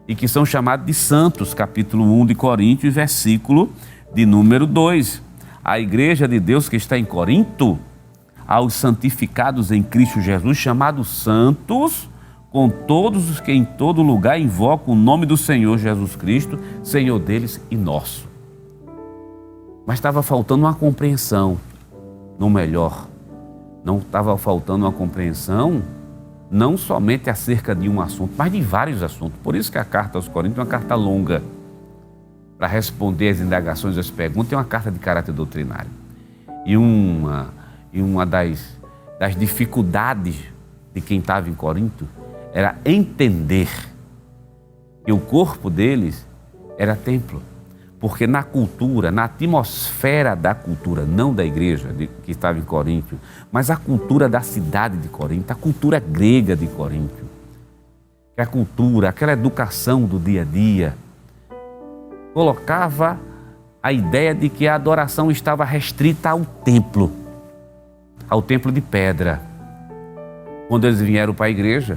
e que são chamados de santos, capítulo 1 de Coríntios, versículo de número 2. A igreja de Deus que está em Corinto, aos santificados em Cristo Jesus, chamados santos, com todos os que em todo lugar invocam o nome do Senhor Jesus Cristo, Senhor deles e nosso. Mas estava faltando uma compreensão, não estava faltando uma compreensão, não somente acerca de um assunto, mas de vários assuntos. Por isso que a carta aos Coríntios é uma carta longa, para responder às indagações, às perguntas, é uma carta de caráter doutrinário. E uma das dificuldades de quem estava em Corinto era entender que o corpo deles era templo. Porque na cultura, na atmosfera da cultura, não da igreja que estava em Corinto, mas a cultura da cidade de Corinto, a cultura grega de Corinto, que a cultura, aquela educação do dia a dia, colocava a ideia de que a adoração estava restrita ao templo de pedra. Quando eles vieram para a igreja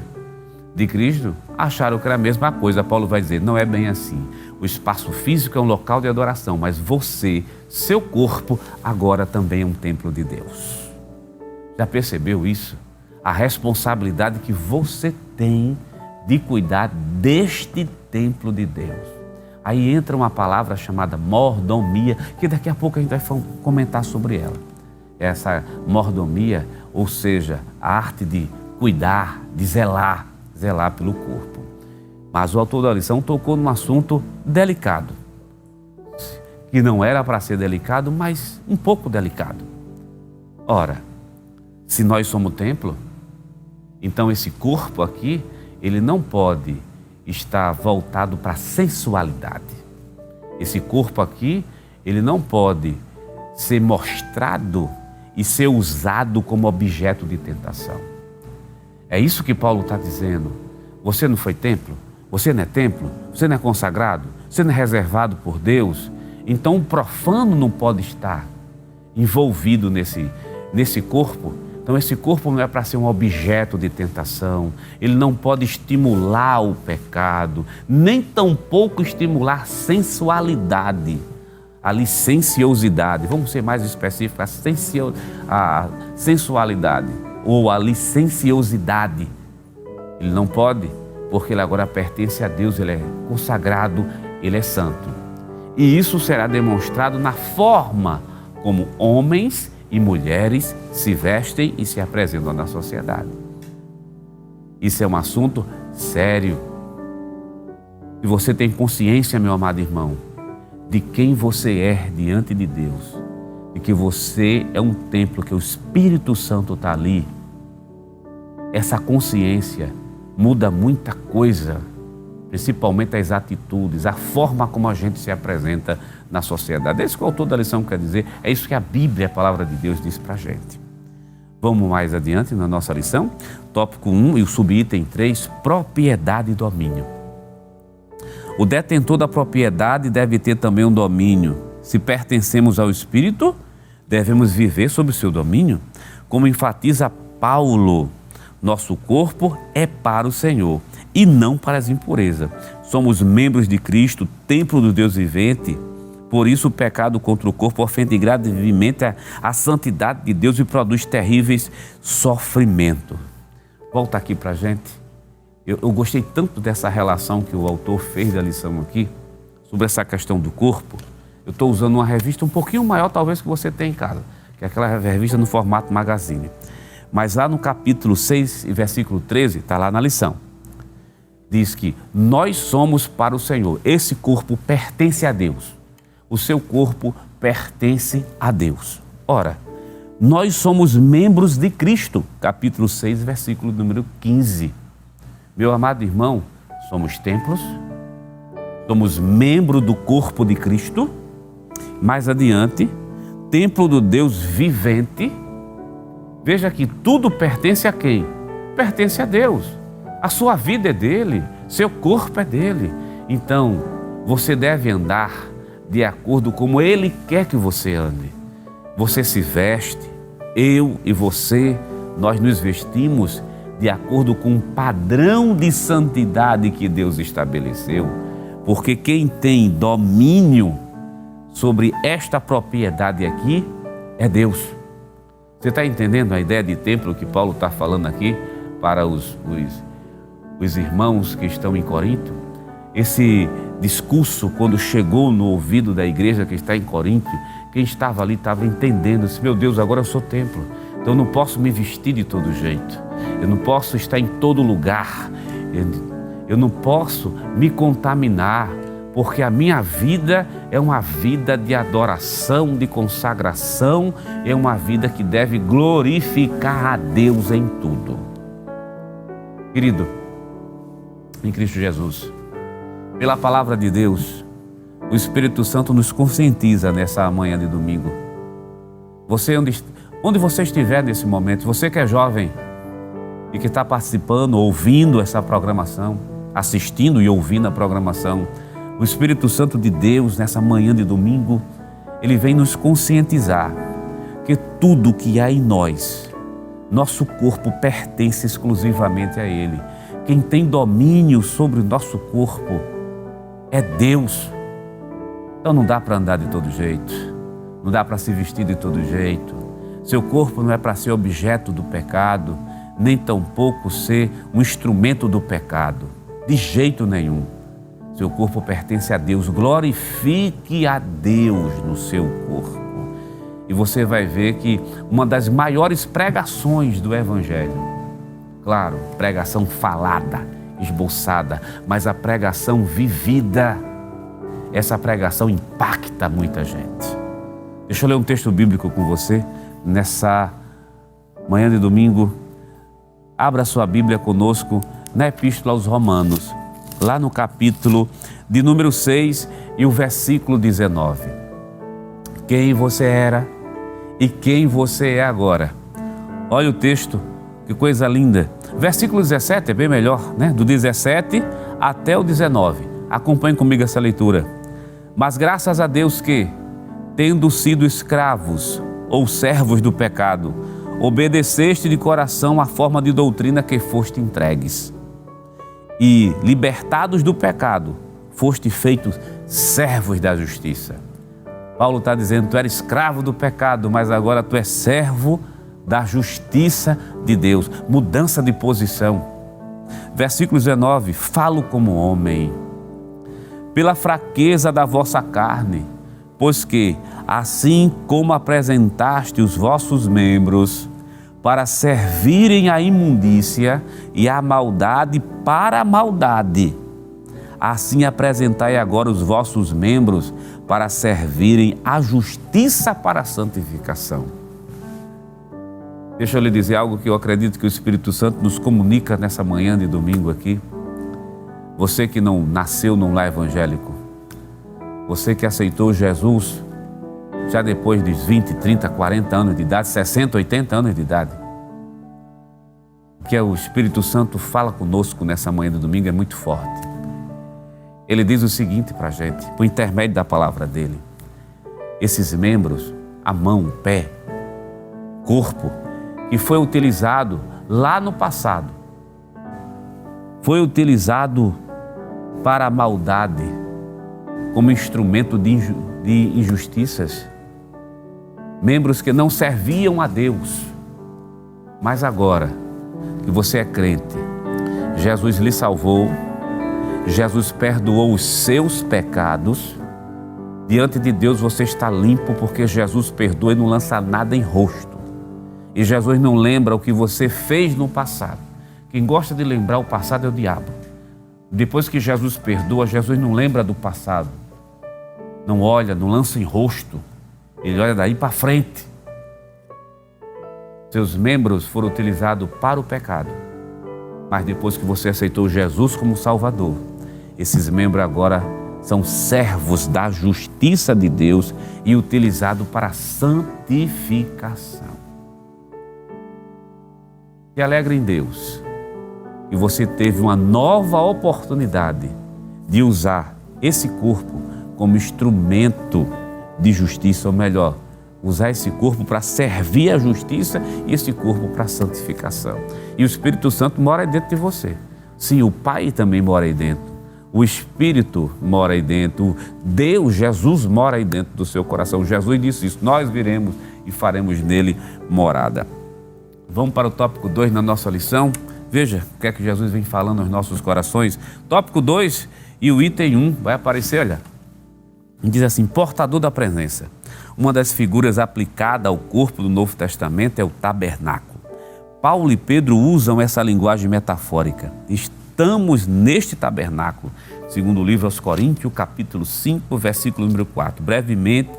de Cristo, acharam que era a mesma coisa. Paulo vai dizer, não é bem assim. O espaço físico é um local de adoração, mas você, seu corpo, agora também é um templo de Deus. Já percebeu isso? A responsabilidade que você tem de cuidar deste templo de Deus. Aí entra uma palavra chamada mordomia, que daqui a pouco a gente vai comentar sobre ela. Essa mordomia, ou seja, a arte de cuidar, de zelar pelo corpo. Mas o autor da lição tocou num assunto delicado, que não era para ser delicado, mas um pouco delicado. Ora, se nós somos templo, então esse corpo aqui, ele não pode estar voltado para a sensualidade. Esse corpo aqui, ele não pode ser mostrado e ser usado como objeto de tentação. É isso que Paulo está dizendo. Você não foi templo? Você não é templo? Você não é consagrado? Você não é reservado por Deus? Então o profano não pode estar envolvido nesse corpo. Então esse corpo não é para ser um objeto de tentação. Ele não pode estimular o pecado, nem tampouco estimular a sensualidade, a licenciosidade. Vamos ser mais específicos, a sensualidade ou a licenciosidade. Ele não pode, porque ele agora pertence a Deus, ele é consagrado, ele é santo. E isso será demonstrado na forma como homens e mulheres se vestem e se apresentam na sociedade. Isso é um assunto sério. E você tem consciência, meu amado irmão, de quem você é diante de Deus, de que você é um templo, que o Espírito Santo está ali. Essa consciência muda muita coisa, principalmente as atitudes, a forma como a gente se apresenta na sociedade. É isso que o autor da lição quer dizer, é isso que a Bíblia, a palavra de Deus, diz para a gente. Vamos mais adiante na nossa lição. Tópico 1 e o subitem 3, propriedade e domínio. O detentor da propriedade deve ter também um domínio. Se pertencemos ao Espírito, devemos viver sob o seu domínio. Como enfatiza Paulo, nosso corpo é para o Senhor e não para as impurezas. Somos membros de Cristo, templo do Deus vivente. Por isso o pecado contra o corpo ofende gravemente a santidade de Deus e produz terríveis sofrimentos. Volta aqui para a gente. Eu gostei tanto dessa relação que o autor fez da lição aqui, sobre essa questão do corpo. Eu estou usando uma revista um pouquinho maior, talvez, que você tenha em casa, que é aquela revista no formato magazine. Mas lá no capítulo 6 e versículo 13, está lá na lição, diz que nós somos para o Senhor. Esse corpo pertence a Deus. O seu corpo pertence a Deus. Ora, nós somos membros de Cristo. Capítulo 6, versículo número 15. Meu amado irmão, somos templos, somos membro do corpo de Cristo. Mais adiante, templo do Deus vivente. Veja que tudo pertence a quem? Pertence a Deus. A sua vida é dele, seu corpo é dele. Então, você deve andar de acordo como ele quer que você ande. Você se veste, eu e você, nós nos vestimos de acordo com um padrão de santidade que Deus estabeleceu. Porque quem tem domínio sobre esta propriedade aqui é Deus. Você está entendendo a ideia de templo que Paulo está falando aqui para os irmãos que estão em Corinto? Esse discurso, quando chegou no ouvido da igreja que está em Corinto, quem estava ali estava entendendo assim: meu Deus, agora eu sou templo, então eu não posso me vestir de todo jeito, eu não posso estar em todo lugar, eu não posso me contaminar, porque a minha vida é uma vida de adoração, de consagração, é uma vida que deve glorificar a Deus em tudo. Querido, em Cristo Jesus, pela palavra de Deus, o Espírito Santo nos conscientiza nessa manhã de domingo. Você, onde você estiver nesse momento, você que é jovem e que está participando, ouvindo essa programação, assistindo e ouvindo a programação, o Espírito Santo de Deus, nessa manhã de domingo, ele vem nos conscientizar que tudo que há em nós, nosso corpo pertence exclusivamente a Ele. Quem tem domínio sobre o nosso corpo é Deus. Então não dá para andar de todo jeito, não dá para se vestir de todo jeito. Seu corpo não é para ser objeto do pecado, nem tampouco ser um instrumento do pecado, de jeito nenhum. Seu corpo pertence a Deus, glorifique a Deus no seu corpo. E você vai ver que uma das maiores pregações do Evangelho, claro, pregação falada, esboçada, mas a pregação vivida, essa pregação impacta muita gente. Deixa eu ler um texto bíblico com você nessa manhã de domingo. Abra sua Bíblia conosco na Epístola aos Romanos, lá no capítulo de número 6 e o versículo 19. Quem você era e quem você é agora. Olha o texto, que coisa linda. Versículo 17 é bem melhor, né? Do 17 até o 19. Acompanhe comigo essa leitura. Mas graças a Deus que, tendo sido escravos ou servos do pecado, obedeceste de coração à forma de doutrina que foste entregues. E, libertados do pecado, foste feitos servos da justiça. Paulo está dizendo, tu eras escravo do pecado, mas agora tu és servo da justiça de Deus. Mudança de posição. Versículo 19, falo como homem, pela fraqueza da vossa carne, pois que, assim como apresentaste os vossos membros para servirem à imundícia e à maldade para a maldade, assim apresentai agora os vossos membros para servirem à justiça para a santificação. Deixa eu lhe dizer algo que eu acredito que o Espírito Santo nos comunica nessa manhã de domingo aqui. Você que não nasceu num lar evangélico, você que aceitou Jesus já depois de 20, 30, 40 anos de idade, 60, 80 anos de idade, que o Espírito Santo fala conosco nessa manhã de domingo é muito forte. Ele diz o seguinte para a gente, por intermédio da palavra dele: esses membros, a mão, o pé, corpo, que foi utilizado lá no passado, foi utilizado para a maldade, como instrumento de injustiças, membros que não serviam a Deus. Mas agora que você é crente, Jesus lhe salvou, Jesus perdoou os seus pecados, Diante de Deus você está limpo porque Jesus perdoa e não lança nada em rosto. E Jesus não lembra o que você fez no passado. Quem gosta de lembrar o passado é o diabo. Depois que Jesus perdoa, Jesus não lembra do passado. Não olha, não lança em rosto. Ele olha daí para frente. Seus membros foram utilizados para o pecado. Mas depois que você aceitou Jesus como Salvador, esses membros agora são servos da justiça de Deus e utilizados para a santificação. Se alegre em Deus que você teve uma nova oportunidade de usar esse corpo como instrumento de justiça, ou melhor, usar esse corpo para servir a justiça e esse corpo para a santificação. E o Espírito Santo mora aí dentro de você. Sim, o Pai também mora aí dentro. O Espírito mora aí dentro. Deus, Jesus mora aí dentro do seu coração. Jesus disse isso, nós viremos e faremos nele morada. Vamos para o tópico 2 na nossa lição. Veja o que é que Jesus vem falando aos nossos corações. Tópico 2 e o item 1 vai aparecer, olha. Diz assim, portador da presença. Uma das figuras aplicada ao corpo do Novo Testamento é o tabernáculo. Paulo e Pedro usam essa linguagem metafórica. Estamos neste tabernáculo, segundo o livro aos Coríntios, capítulo 5, versículo número 4. Brevemente,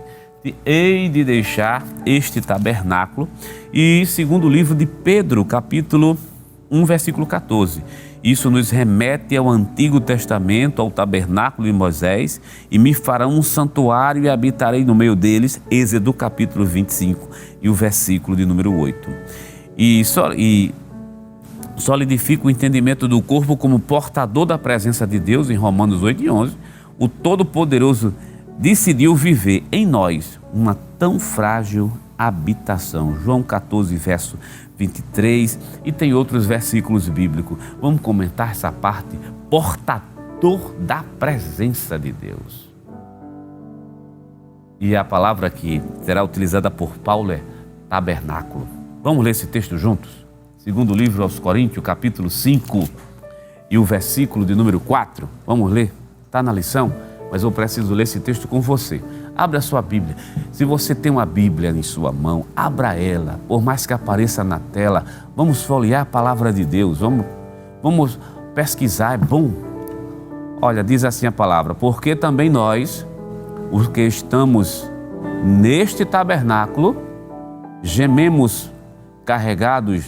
hei de deixar este tabernáculo. E segundo o livro de Pedro, capítulo 1, versículo 14. Isso nos remete ao Antigo Testamento, ao tabernáculo de Moisés, e me farão um santuário e habitarei no meio deles, Êxodo capítulo 25 e o versículo de número 8. E solidifica o entendimento do corpo como portador da presença de Deus, em Romanos 8 e 11, o Todo-Poderoso decidiu viver em nós uma tão frágil habitação. João 14, verso 23, e tem outros versículos bíblicos. Vamos comentar essa parte, portador da presença de Deus. E a palavra que será utilizada por Paulo é tabernáculo. Vamos ler esse texto juntos? Segundo o livro aos Coríntios, capítulo 5 e o versículo de número 4. Vamos ler? Está na lição, mas eu preciso ler esse texto com você. Abra a sua Bíblia. Se você tem uma Bíblia em sua mão, abra ela. Por mais que apareça na tela, vamos folhear a palavra de Deus. Vamos pesquisar, é bom. Olha, diz assim a palavra, porque também nós, os que estamos neste tabernáculo, gememos carregados,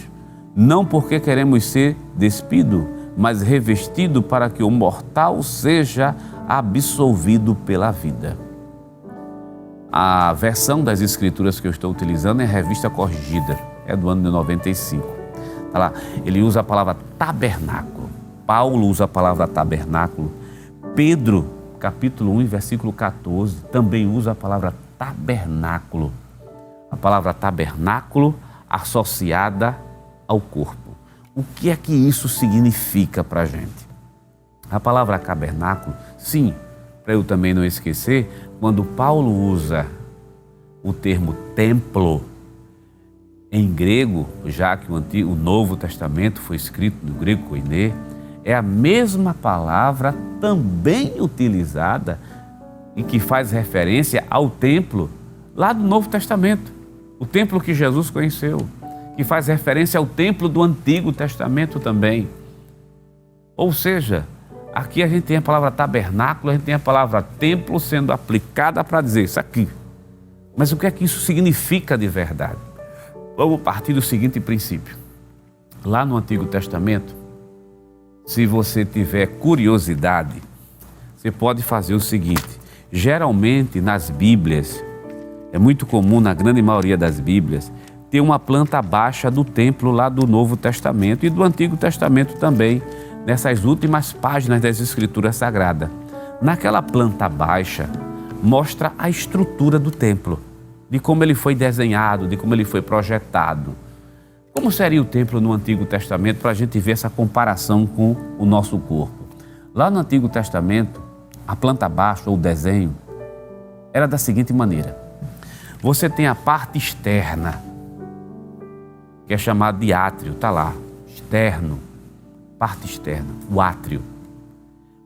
não porque queremos ser despido, mas revestido para que o mortal seja absolvido pela vida. A versão das Escrituras que eu estou utilizando é a Revista Corrigida, é do ano de 95. Tá lá, ele usa a palavra tabernáculo. Paulo usa a palavra tabernáculo. Pedro, capítulo 1, versículo 14, também usa a palavra tabernáculo. A palavra tabernáculo associada ao corpo. O que é que isso significa para a gente? A palavra tabernáculo, sim, para eu também não esquecer, quando Paulo usa o termo templo em grego, já que o Novo Testamento foi escrito no grego koiné, é a mesma palavra também utilizada e que faz referência ao templo lá do Novo Testamento, o templo que Jesus conheceu, que faz referência ao templo do Antigo Testamento também. Ou seja, aqui a gente tem a palavra tabernáculo, a gente tem a palavra templo sendo aplicada para dizer isso aqui. Mas o que é que isso significa de verdade? Vamos partir do seguinte princípio. Lá no Antigo Testamento, se você tiver curiosidade, você pode fazer o seguinte. Geralmente nas Bíblias, é muito comum na grande maioria das Bíblias, ter uma planta baixa do templo lá do Novo Testamento e do Antigo Testamento também, nessas últimas páginas das Escrituras Sagradas. Naquela planta baixa, mostra a estrutura do templo, de como ele foi desenhado, de como ele foi projetado. Como seria o templo no Antigo Testamento para a gente ver essa comparação com o nosso corpo? Lá no Antigo Testamento, a planta baixa ou o desenho era da seguinte maneira. Você tem a parte externa, que é chamada de átrio, está lá, externo. Parte externa, o átrio.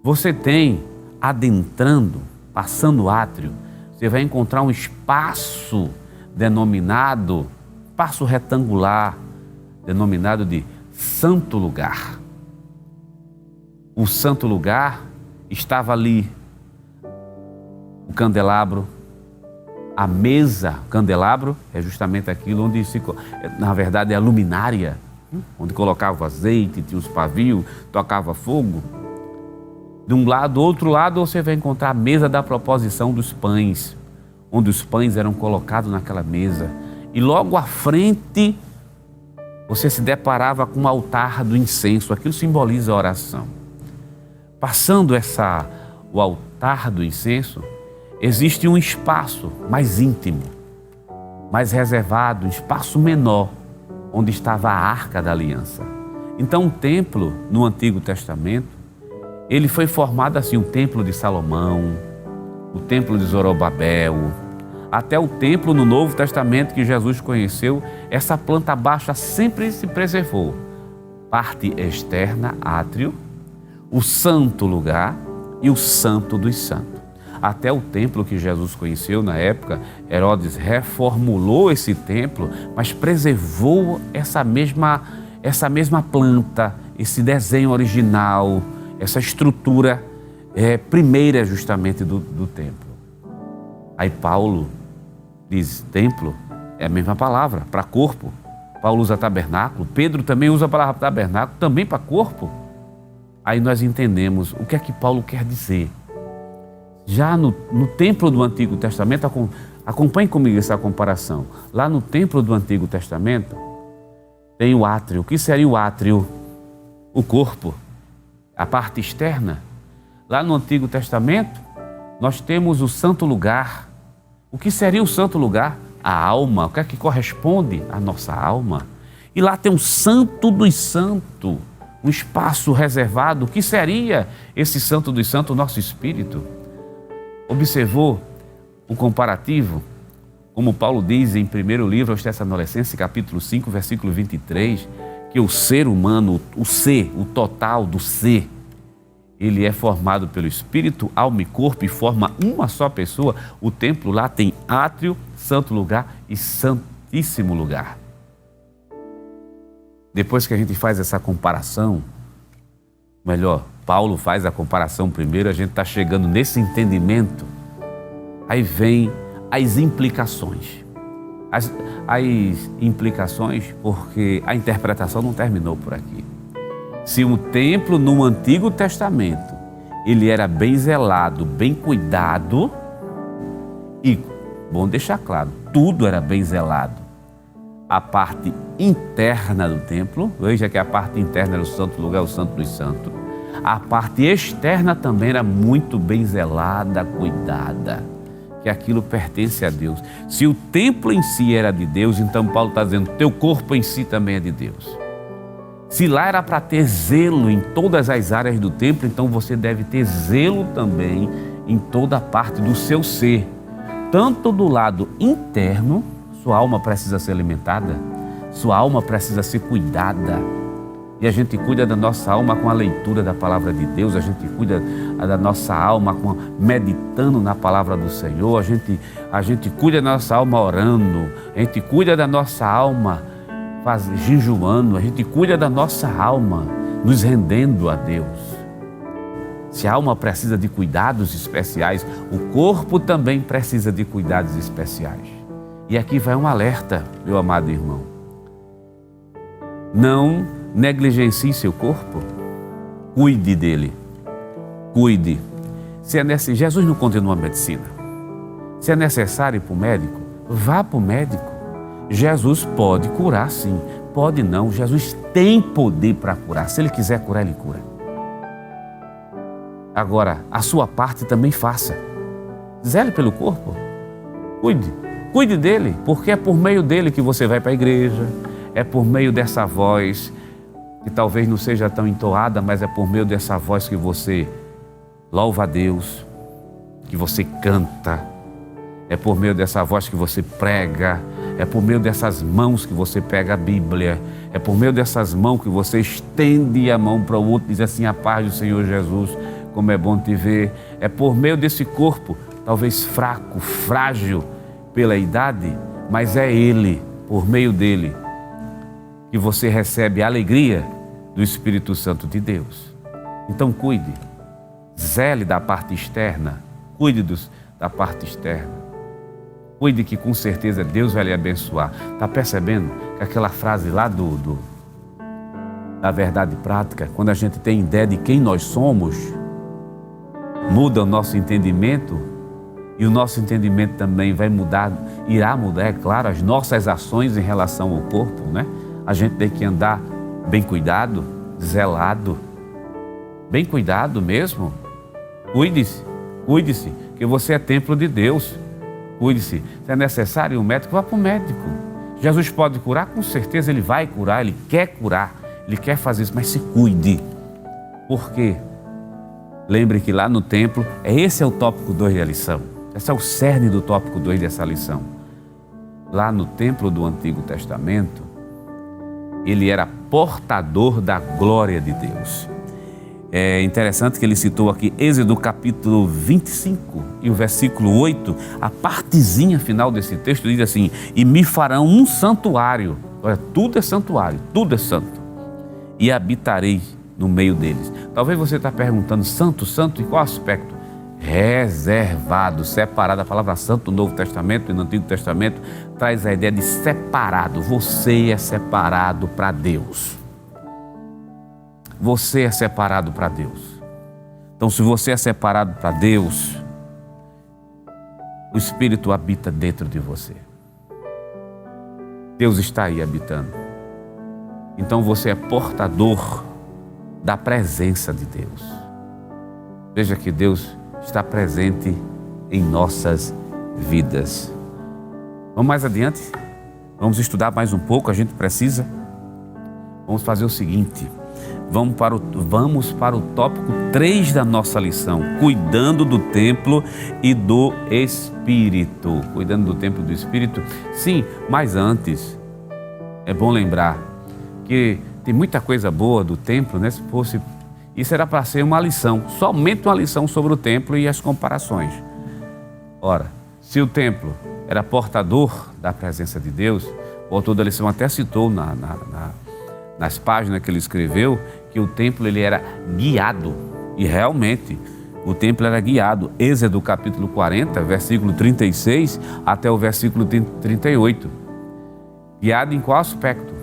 Você tem adentrando, passando o átrio, você vai encontrar um espaço denominado, espaço retangular, denominado de Santo Lugar. O Santo Lugar estava ali, o candelabro, a mesa. O candelabro é justamente aquilo onde na verdade é a luminária, onde colocava o azeite, tinha os pavios, tocava fogo. De um lado, do outro lado, você vai encontrar a mesa da proposição dos pães, onde os pães eram colocados naquela mesa. E logo à frente, você se deparava com o altar do incenso. Aquilo simboliza a oração. Passando o altar do incenso, existe um espaço mais íntimo, mais reservado, um espaço menor, onde estava a Arca da Aliança. Então o templo, no Antigo Testamento, ele foi formado assim, o templo de Salomão, o templo de Zorobabel, até o templo no Novo Testamento que Jesus conheceu, essa planta baixa sempre se preservou. Parte externa, átrio, o santo lugar e o santo dos santos. Até o templo que Jesus conheceu na época, Herodes reformulou esse templo, mas preservou essa mesma planta, esse desenho original, essa estrutura primeira justamente do templo. Aí Paulo diz, templo é a mesma palavra, para corpo. Paulo usa tabernáculo, Pedro também usa a palavra tabernáculo, também para corpo. Aí nós entendemos o que é que Paulo quer dizer. Já no templo do Antigo Testamento, acompanhe comigo essa comparação. Lá no templo do Antigo Testamento, tem o átrio. O que seria o átrio? O corpo, a parte externa. Lá no Antigo Testamento, nós temos o santo lugar. O que seria o santo lugar? A alma. O que é que corresponde à nossa alma? E lá tem um santo dos santos, um espaço reservado. O que seria esse santo dos santos? O nosso espírito. Observou o comparativo? Como Paulo diz em primeiro livro aos Tessalonicenses, capítulo 5, versículo 23, que o ser humano, o ser, o total do ser, ele é formado pelo espírito, alma e corpo e forma uma só pessoa. O templo lá tem átrio, santo lugar e santíssimo lugar. Depois que a gente faz essa comparação, melhor, Paulo faz a comparação primeiro, a gente está chegando nesse entendimento, aí vem as implicações. As implicações, porque a interpretação não terminou por aqui. Se o templo no Antigo Testamento, ele era bem zelado, bem cuidado, e, bom deixar claro, tudo era bem zelado. A parte interna do templo, veja que a parte interna era o santo lugar, o santo dos santos. A parte externa também era muito bem zelada, cuidada, que aquilo pertence a Deus. Se o templo em si era de Deus, então Paulo está dizendo, teu corpo em si também é de Deus. Se lá era para ter zelo em todas as áreas do templo, então você deve ter zelo também em toda a parte do seu ser. Tanto do lado interno, sua alma precisa ser alimentada, sua alma precisa ser cuidada. E a gente cuida da nossa alma com a leitura da palavra de Deus, a gente cuida da nossa alma meditando na palavra do Senhor, a gente cuida da nossa alma orando, a gente cuida da nossa alma jejuando, a gente cuida da nossa alma nos rendendo a Deus. Se a alma precisa de cuidados especiais, o corpo também precisa de cuidados especiais. E aqui vai um alerta, meu amado irmão. Não negligencie seu corpo, cuide dele, cuide. Se é necessário, Jesus não condenou a medicina. Se é necessário ir para o médico, vá para o médico. Jesus pode curar sim, pode não. Jesus tem poder para curar. Se ele quiser curar, ele cura. Agora, a sua parte também faça. Zele pelo corpo, cuide dele, porque é por meio dele que você vai para a igreja, é por meio dessa voz que talvez não seja tão entoada, mas é por meio dessa voz que você louva a Deus, que você canta, é por meio dessa voz que você prega, é por meio dessas mãos que você pega a Bíblia, é por meio dessas mãos que você estende a mão para o outro e diz assim, a paz do Senhor Jesus, como é bom te ver. É por meio desse corpo, talvez fraco, frágil pela idade, mas é Ele, por meio dele, que você recebe a alegria do Espírito Santo de Deus. Então cuide, zele da parte externa, cuide da parte externa. Cuide que com certeza Deus vai lhe abençoar. Está percebendo que aquela frase lá da verdade prática, quando a gente tem ideia de quem nós somos, muda o nosso entendimento, e o nosso entendimento também vai mudar, irá mudar, é claro, as nossas ações em relação ao corpo, né? A gente tem que andar bem cuidado, zelado, bem cuidado mesmo. Cuide-se, que você é templo de Deus. Cuide-se. Se é necessário um médico, vá para o médico. Jesus pode curar? Com certeza Ele vai curar, Ele quer curar, Ele quer fazer isso, mas se cuide. Por quê? Lembre que lá no templo, esse é o tópico 2 da lição. Esse é o cerne do tópico 2 dessa lição. Lá no templo do Antigo Testamento, ele era portador da glória de Deus. É interessante que ele citou aqui Êxodo capítulo 25 e o versículo 8, a partezinha final desse texto diz assim: e me farão um santuário. Olha, tudo é santuário, tudo é santo. E habitarei no meio deles. Talvez você está perguntando, santo, em qual aspecto? Reservado, separado. A palavra santo no Novo Testamento e no Antigo Testamento traz a ideia de separado. Você é separado para Deus. Você é separado para Deus. Então, se você é separado para Deus, o Espírito habita dentro de você. Deus está aí habitando. Então, você é portador da presença de Deus. Veja que Deus está presente em nossas vidas. Vamos mais adiante? Vamos estudar mais um pouco, a gente precisa. Vamos fazer o seguinte, vamos para o tópico 3 da nossa lição, cuidando do templo e do Espírito. Cuidando do templo e do Espírito? Sim, mas antes, é bom lembrar que tem muita coisa boa do templo, né? Se fosse, isso era para ser uma lição, somente uma lição sobre o templo e as comparações. Ora, se o templo era portador da presença de Deus, o autor da lição até citou nas páginas que ele escreveu, que o templo ele era guiado, e realmente o templo era guiado. Êxodo capítulo 40, versículo 36 até o versículo 38. Guiado em qual aspecto?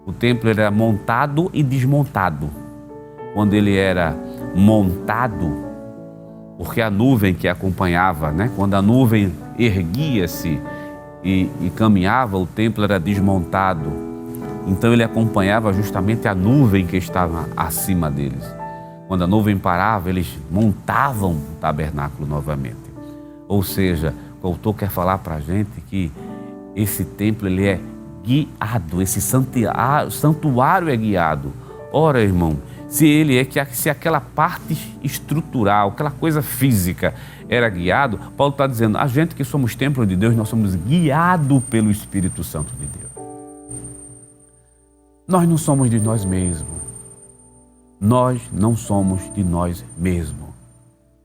O templo era montado e desmontado. Quando ele era montado, porque a nuvem que acompanhava, né? Quando a nuvem erguia-se e caminhava, o templo era desmontado. Então ele acompanhava justamente a nuvem que estava acima deles. Quando a nuvem parava, eles montavam o tabernáculo novamente. Ou seja, o autor quer falar para a gente que esse templo ele é guiado, esse santuário é guiado. Ora, irmão, se aquela parte estrutural, aquela coisa física era guiado, Paulo está dizendo, a gente que somos templo de Deus, nós somos guiados pelo Espírito Santo de Deus. Nós não somos de nós mesmos. Nós não somos de nós mesmos.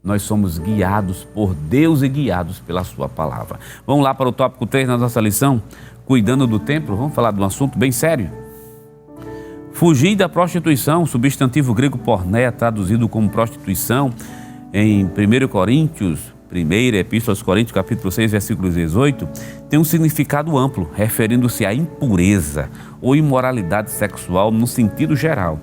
Nós somos guiados por Deus e guiados pela sua palavra. Vamos lá para o tópico 3 da nossa lição, cuidando do templo. Vamos falar de um assunto bem sério. Fugir da prostituição, substantivo grego porneia, traduzido como prostituição, em 1 Coríntios, primeira Epístola aos Coríntios, capítulo 6, versículo 18, tem um significado amplo, referindo-se à impureza ou imoralidade sexual no sentido geral.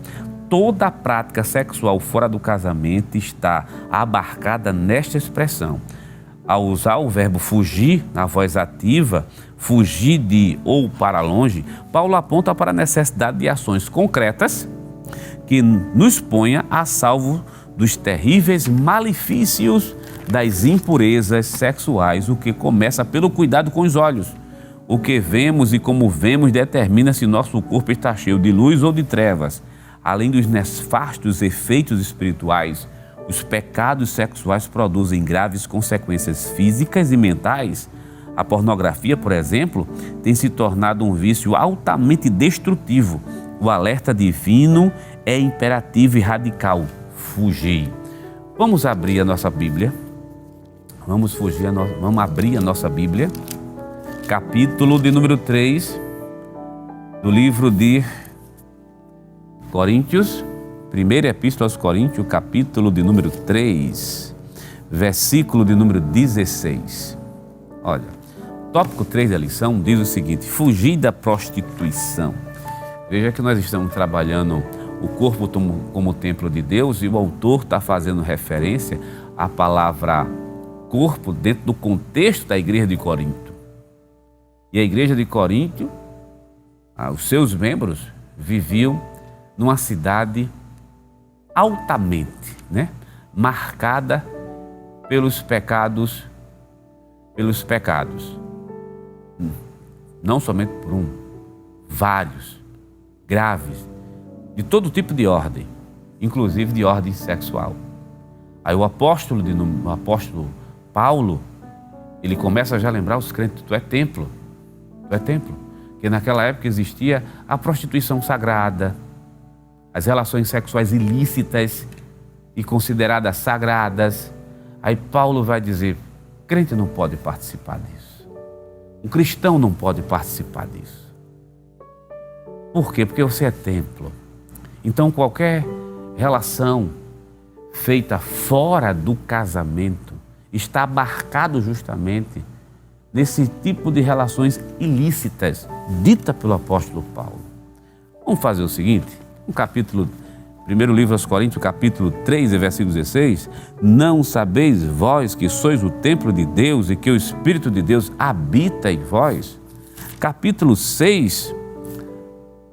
Toda prática sexual fora do casamento está abarcada nesta expressão. Ao usar o verbo fugir, na voz ativa, fugir de ou para longe, Paulo aponta para a necessidade de ações concretas que nos ponha a salvo dos terríveis malefícios das impurezas sexuais, o que começa pelo cuidado com os olhos. O que vemos e como vemos determina se nosso corpo está cheio de luz ou de trevas. Além dos nefastos efeitos espirituais, os pecados sexuais produzem graves consequências físicas e mentais. A pornografia, por exemplo, tem se tornado um vício altamente destrutivo. O alerta divino é imperativo e radical: fugir. Vamos abrir a nossa Bíblia. Vamos vamos abrir a nossa Bíblia, capítulo de número 3 do livro de Coríntios, primeira epístola aos Coríntios, capítulo de número 3, versículo de número 16. Olha, tópico 3 da lição diz o seguinte: fugir da prostituição. Veja que nós estamos trabalhando o corpo como templo de Deus e o autor está fazendo referência à palavra corpo dentro do contexto da igreja de Corinto. E a igreja de Corinto, os seus membros viviam numa cidade altamente, marcada pelos pecados, não somente por um, vários, graves, de todo tipo de ordem, inclusive de ordem sexual. Aí o apóstolo Paulo, ele começa já a lembrar os crentes: tu é templo, porque naquela época existia a prostituição sagrada, as relações sexuais ilícitas e consideradas sagradas. Aí Paulo vai dizer: crente não pode participar disso, um cristão não pode participar disso. Por quê? Porque você é templo. Então qualquer relação feita fora do casamento está marcado justamente nesse tipo de relações ilícitas dita pelo apóstolo Paulo. Vamos fazer o seguinte, primeiro livro aos Coríntios, capítulo 3, versículo 16: não sabeis vós que sois o templo de Deus e que o Espírito de Deus habita em vós? Capítulo 6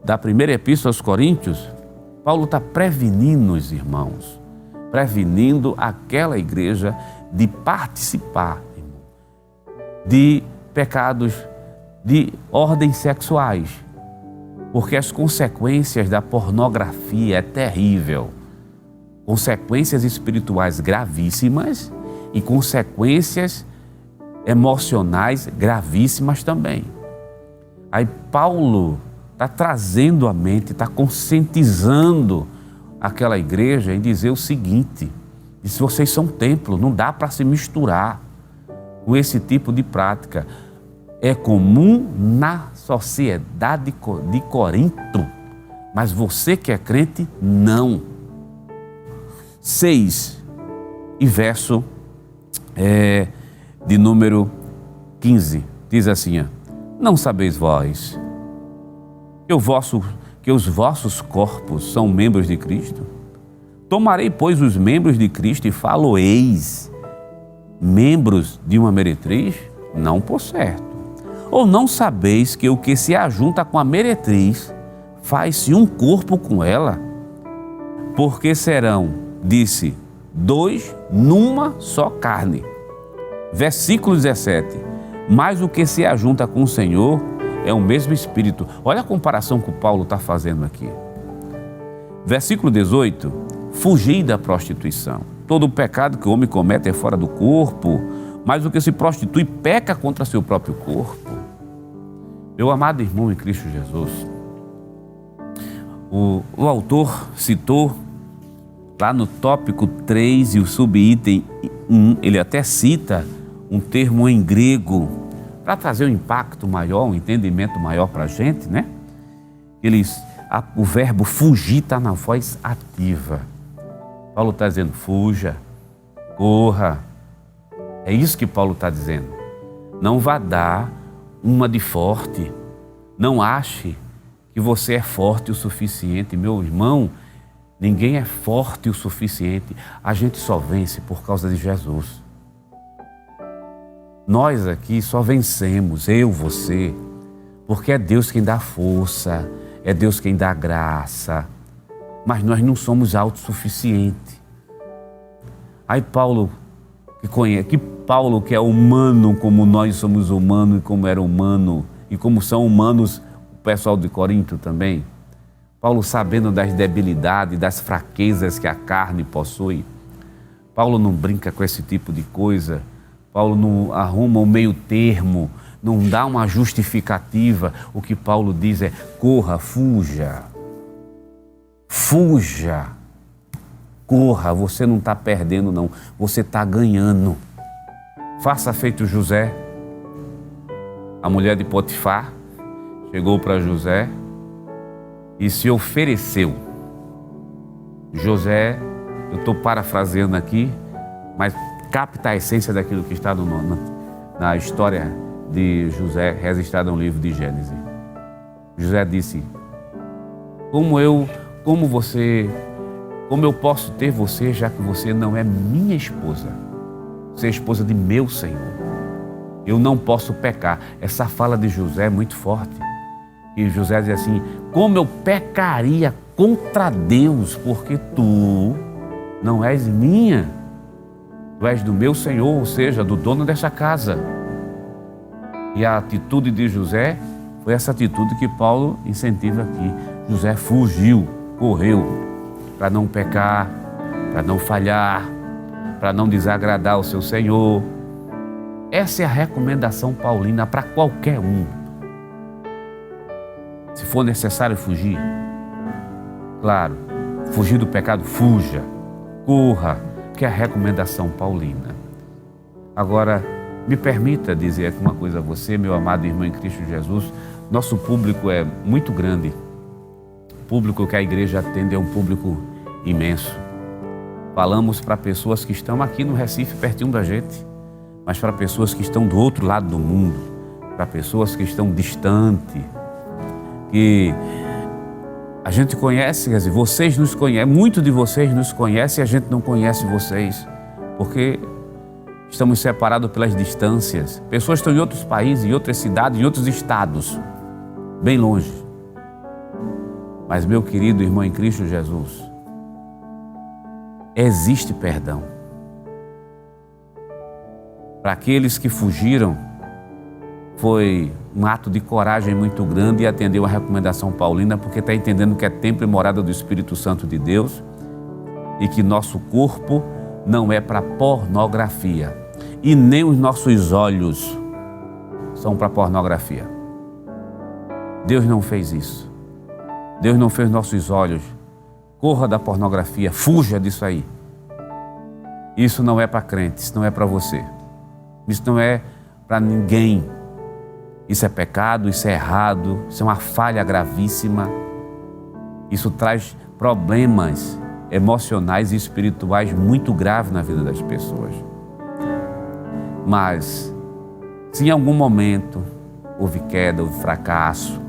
da primeira epístola aos Coríntios, Paulo está prevenindo os irmãos, prevenindo aquela igreja de participar de pecados de ordem sexuais, porque as consequências da pornografia é terrível, consequências espirituais gravíssimas e consequências emocionais gravíssimas também. Aí Paulo está trazendo à mente, está conscientizando aquela igreja em dizer o seguinte: se vocês são templo, não dá para se misturar com esse tipo de prática. É comum na sociedade de Corinto, mas você que é crente, não. 6 e verso de número 15, diz assim: não sabeis vós que os vossos corpos são membros de Cristo? Tomarei, pois, os membros de Cristo e falo-eis membros de uma meretriz? Não por certo. Ou não sabeis que o que se ajunta com a meretriz faz-se um corpo com ela? Porque serão, disse, 2 numa só carne. Versículo 17: mas o que se ajunta com o Senhor é o mesmo Espírito. Olha a comparação que o Paulo está fazendo aqui. Versículo 18: fugir da prostituição. Todo o pecado que o homem comete é fora do corpo, mas o que se prostitui peca contra seu próprio corpo. Meu amado irmão em Cristo Jesus, o autor citou lá no tópico 3 e o subitem 1, ele até cita um termo em grego para trazer um impacto maior, um entendimento maior para a gente, o verbo fugir está na voz ativa. Paulo está dizendo: fuja, corra. É isso que Paulo está dizendo. Não vá dar uma de forte. Não ache que você é forte o suficiente. Meu irmão, ninguém é forte o suficiente. A gente só vence por causa de Jesus. Nós aqui só vencemos, eu, você, porque é Deus quem dá força, é Deus quem dá graça, mas nós não somos autossuficientes. Aí Paulo, que é humano como nós somos humanos e como era humano, e como são humanos o pessoal de Corinto também, Paulo, sabendo das debilidades, das fraquezas que a carne possui, Paulo não brinca com esse tipo de coisa. Paulo não arruma um meio termo, não dá uma justificativa. O que Paulo diz é: corra, fuja, corra, você não está perdendo não, você está ganhando. Faça feito José. A mulher de Potifar chegou para José e se ofereceu. José, eu estou parafraseando aqui, mas capta a essência daquilo que está na história de José, registrada no livro de Gênesis. José disse: como eu posso ter você, já que você não é minha esposa? Você é esposa de meu Senhor. Eu não posso pecar. Essa fala de José é muito forte. E José diz assim: como eu pecaria contra Deus, porque tu não és minha. Tu és do meu Senhor, ou seja, do dono dessa casa. E a atitude de José foi essa atitude que Paulo incentiva aqui. José fugiu, correu, para não pecar, para não falhar, para não desagradar o seu Senhor. Essa é a recomendação paulina para qualquer um. Se for necessário fugir, claro, fugir do pecado, fuja, corra, que é a recomendação paulina. Agora, me permita dizer aqui uma coisa a você, meu amado irmão em Cristo Jesus. Nosso público é muito grande. O público que a igreja atende é um público imenso. Falamos para pessoas que estão aqui no Recife, pertinho da gente, mas para pessoas que estão do outro lado do mundo, para pessoas que estão distante, que a gente conhece, quer dizer, vocês nos conhecem, muitos de vocês nos conhecem e a gente não conhece vocês, porque estamos separados pelas distâncias. Pessoas estão em outros países, em outras cidades, em outros estados, bem longe. Mas, meu querido irmão em Cristo Jesus, existe perdão. Para aqueles que fugiram, foi um ato de coragem muito grande e atendeu a recomendação paulina, porque está entendendo que é templo e morada do Espírito Santo de Deus e que nosso corpo não é para pornografia e nem os nossos olhos são para pornografia. Deus não fez isso. Deus não fez nossos olhos. Corra da pornografia, fuja disso aí. Isso não é para crente, isso não é para você. Isso não é para ninguém. Isso é pecado, isso é errado, isso é uma falha gravíssima. Isso traz problemas emocionais e espirituais muito graves na vida das pessoas. Mas, se em algum momento houve queda, houve fracasso,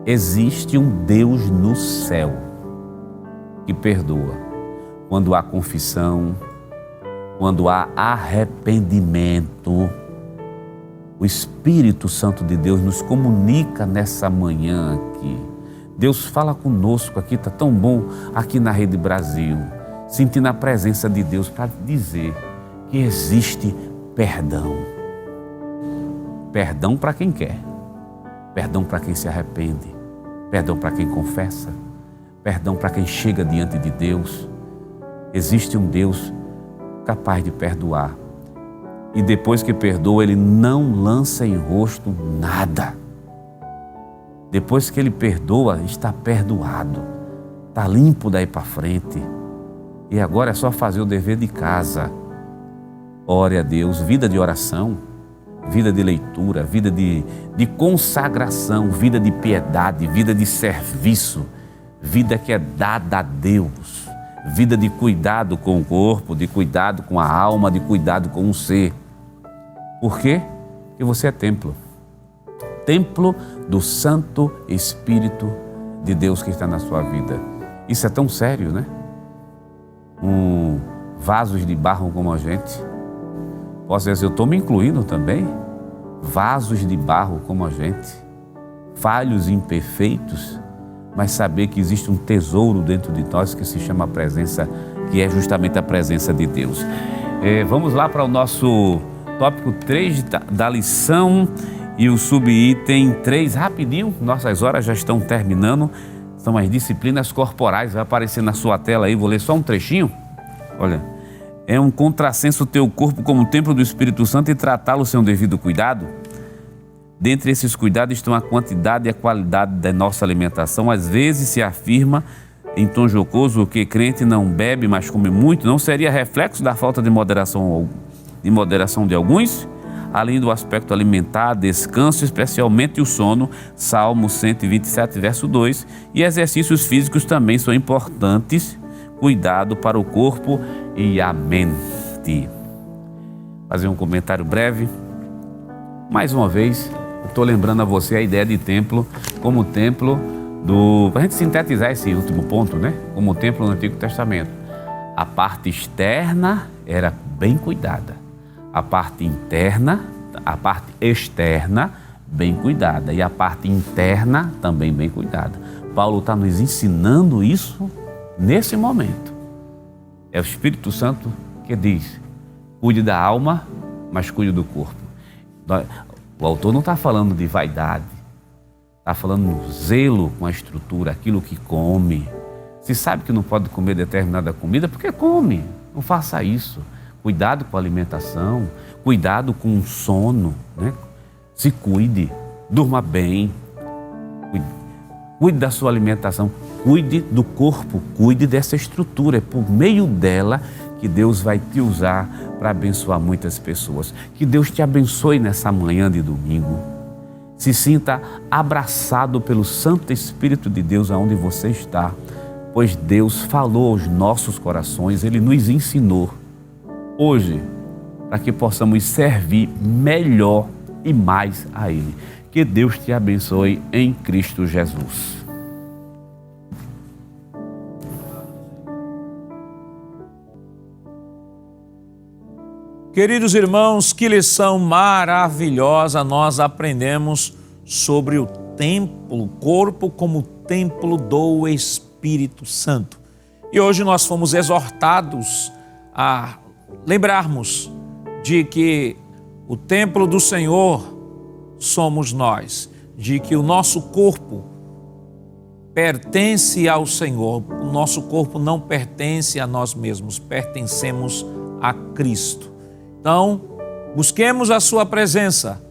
existe um Deus no céu que perdoa quando há confissão, quando há arrependimento. O Espírito Santo de Deus nos comunica nessa manhã aqui. Deus fala conosco aqui, está tão bom aqui na Rede Brasil, sentindo a presença de Deus para dizer que existe perdão. Perdão para quem quer, perdão para quem se arrepende, perdão para quem confessa, perdão para quem chega diante de Deus. Existe um Deus capaz de perdoar. E depois que perdoa, Ele não lança em rosto nada. Depois que Ele perdoa, está perdoado. Está limpo daí para frente. E agora é só fazer o dever de casa. Ore a Deus, vida de oração, vida de leitura, vida de consagração, vida de piedade, vida de serviço, vida que é dada a Deus, vida de cuidado com o corpo, de cuidado com a alma, de cuidado com o ser. Por quê? Porque você é templo. Templo do Santo Espírito de Deus que está na sua vida. Isso é tão sério, né? Vasos de barro como a gente. Posso dizer, eu estou me incluindo também. Vasos de barro como a gente. Falhos, imperfeitos, mas saber que existe um tesouro dentro de nós que se chama presença, que é justamente a presença de Deus. Vamos lá para o nosso tópico 3 da lição e o subitem 3, rapidinho, nossas horas já estão terminando, são as disciplinas corporais, vai aparecer na sua tela aí, vou ler só um trechinho. Olha, é um contrassenso ter o corpo como templo do Espírito Santo e tratá-lo sem o devido cuidado. Dentre esses cuidados estão a quantidade e a qualidade da nossa alimentação. Às vezes se afirma em tom jocoso que crente não bebe, mas come muito, não seria reflexo da falta de moderação de moderação de alguns, além do aspecto alimentar, descanso, especialmente o sono, Salmo 127, verso 2, e exercícios físicos também são importantes, cuidado para o corpo e a mente. Fazer um comentário breve. Mais uma vez, estou lembrando a você a ideia de templo como templo para a gente sintetizar esse último ponto, né? Como o templo no Antigo Testamento. A parte externa era bem cuidada. A parte externa, bem cuidada. E a parte interna, também bem cuidada. Paulo está nos ensinando isso nesse momento. É o Espírito Santo que diz: cuide da alma, mas cuide do corpo. O autor não está falando de vaidade. Está falando zelo com a estrutura, aquilo que come. Se sabe que não pode comer determinada comida, porque come. Não faça isso. Cuidado com a alimentação, cuidado com o sono, né? Se cuide, durma bem, cuide da sua alimentação, cuide do corpo, cuide dessa estrutura. É por meio dela que Deus vai te usar para abençoar muitas pessoas. Que Deus te abençoe nessa manhã de domingo. Se sinta abraçado pelo Santo Espírito de Deus aonde você está, pois Deus falou aos nossos corações, Ele nos ensinou hoje, para que possamos servir melhor e mais a Ele. Que Deus te abençoe em Cristo Jesus. Queridos irmãos, que lição maravilhosa nós aprendemos sobre o templo, o corpo como templo do Espírito Santo. E hoje nós fomos exortados a lembrarmos de que o templo do Senhor somos nós, de que o nosso corpo pertence ao Senhor, o nosso corpo não pertence a nós mesmos, pertencemos a Cristo. Então, busquemos a sua presença,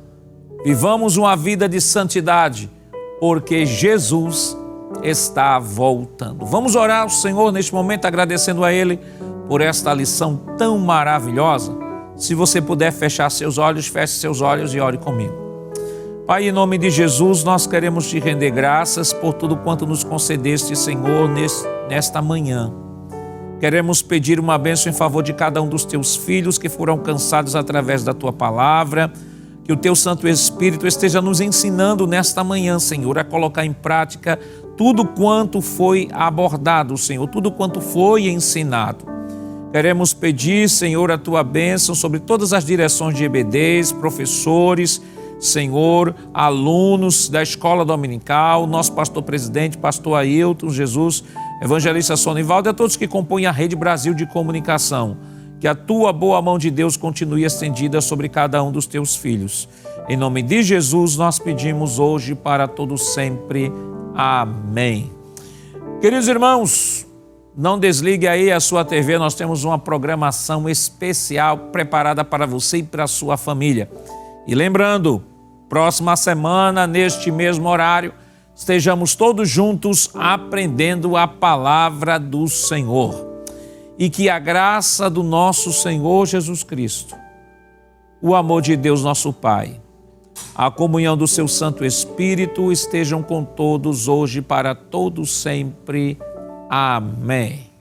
vivamos uma vida de santidade, porque Jesus está voltando. Vamos orar ao Senhor neste momento, agradecendo a Ele por esta lição tão maravilhosa. Se você puder fechar seus olhos, feche seus olhos e ore comigo. Pai, em nome de Jesus, nós queremos te render graças por tudo quanto nos concedeste, Senhor, nesta manhã. Queremos pedir uma bênção em favor de cada um dos teus filhos que foram alcançados através da tua palavra. Que o teu Santo Espírito esteja nos ensinando nesta manhã, Senhor, a colocar em prática tudo quanto foi abordado, Senhor, tudo quanto foi ensinado. Queremos pedir, Senhor, a tua bênção sobre todas as direções de EBDs, professores, Senhor, alunos da escola dominical, nosso pastor presidente, pastor Ailton, Jesus, evangelista Sonivaldo e a todos que compõem a Rede Brasil de Comunicação. Que a tua boa mão de Deus continue estendida sobre cada um dos teus filhos. Em nome de Jesus nós pedimos hoje para todos sempre. Amém. Queridos irmãos, não desligue aí a sua TV, nós temos uma programação especial preparada para você e para a sua família. E lembrando, próxima semana, neste mesmo horário, estejamos todos juntos aprendendo a palavra do Senhor. E que a graça do nosso Senhor Jesus Cristo, o amor de Deus nosso Pai, a comunhão do seu Santo Espírito estejam com todos hoje para todos sempre. Amém.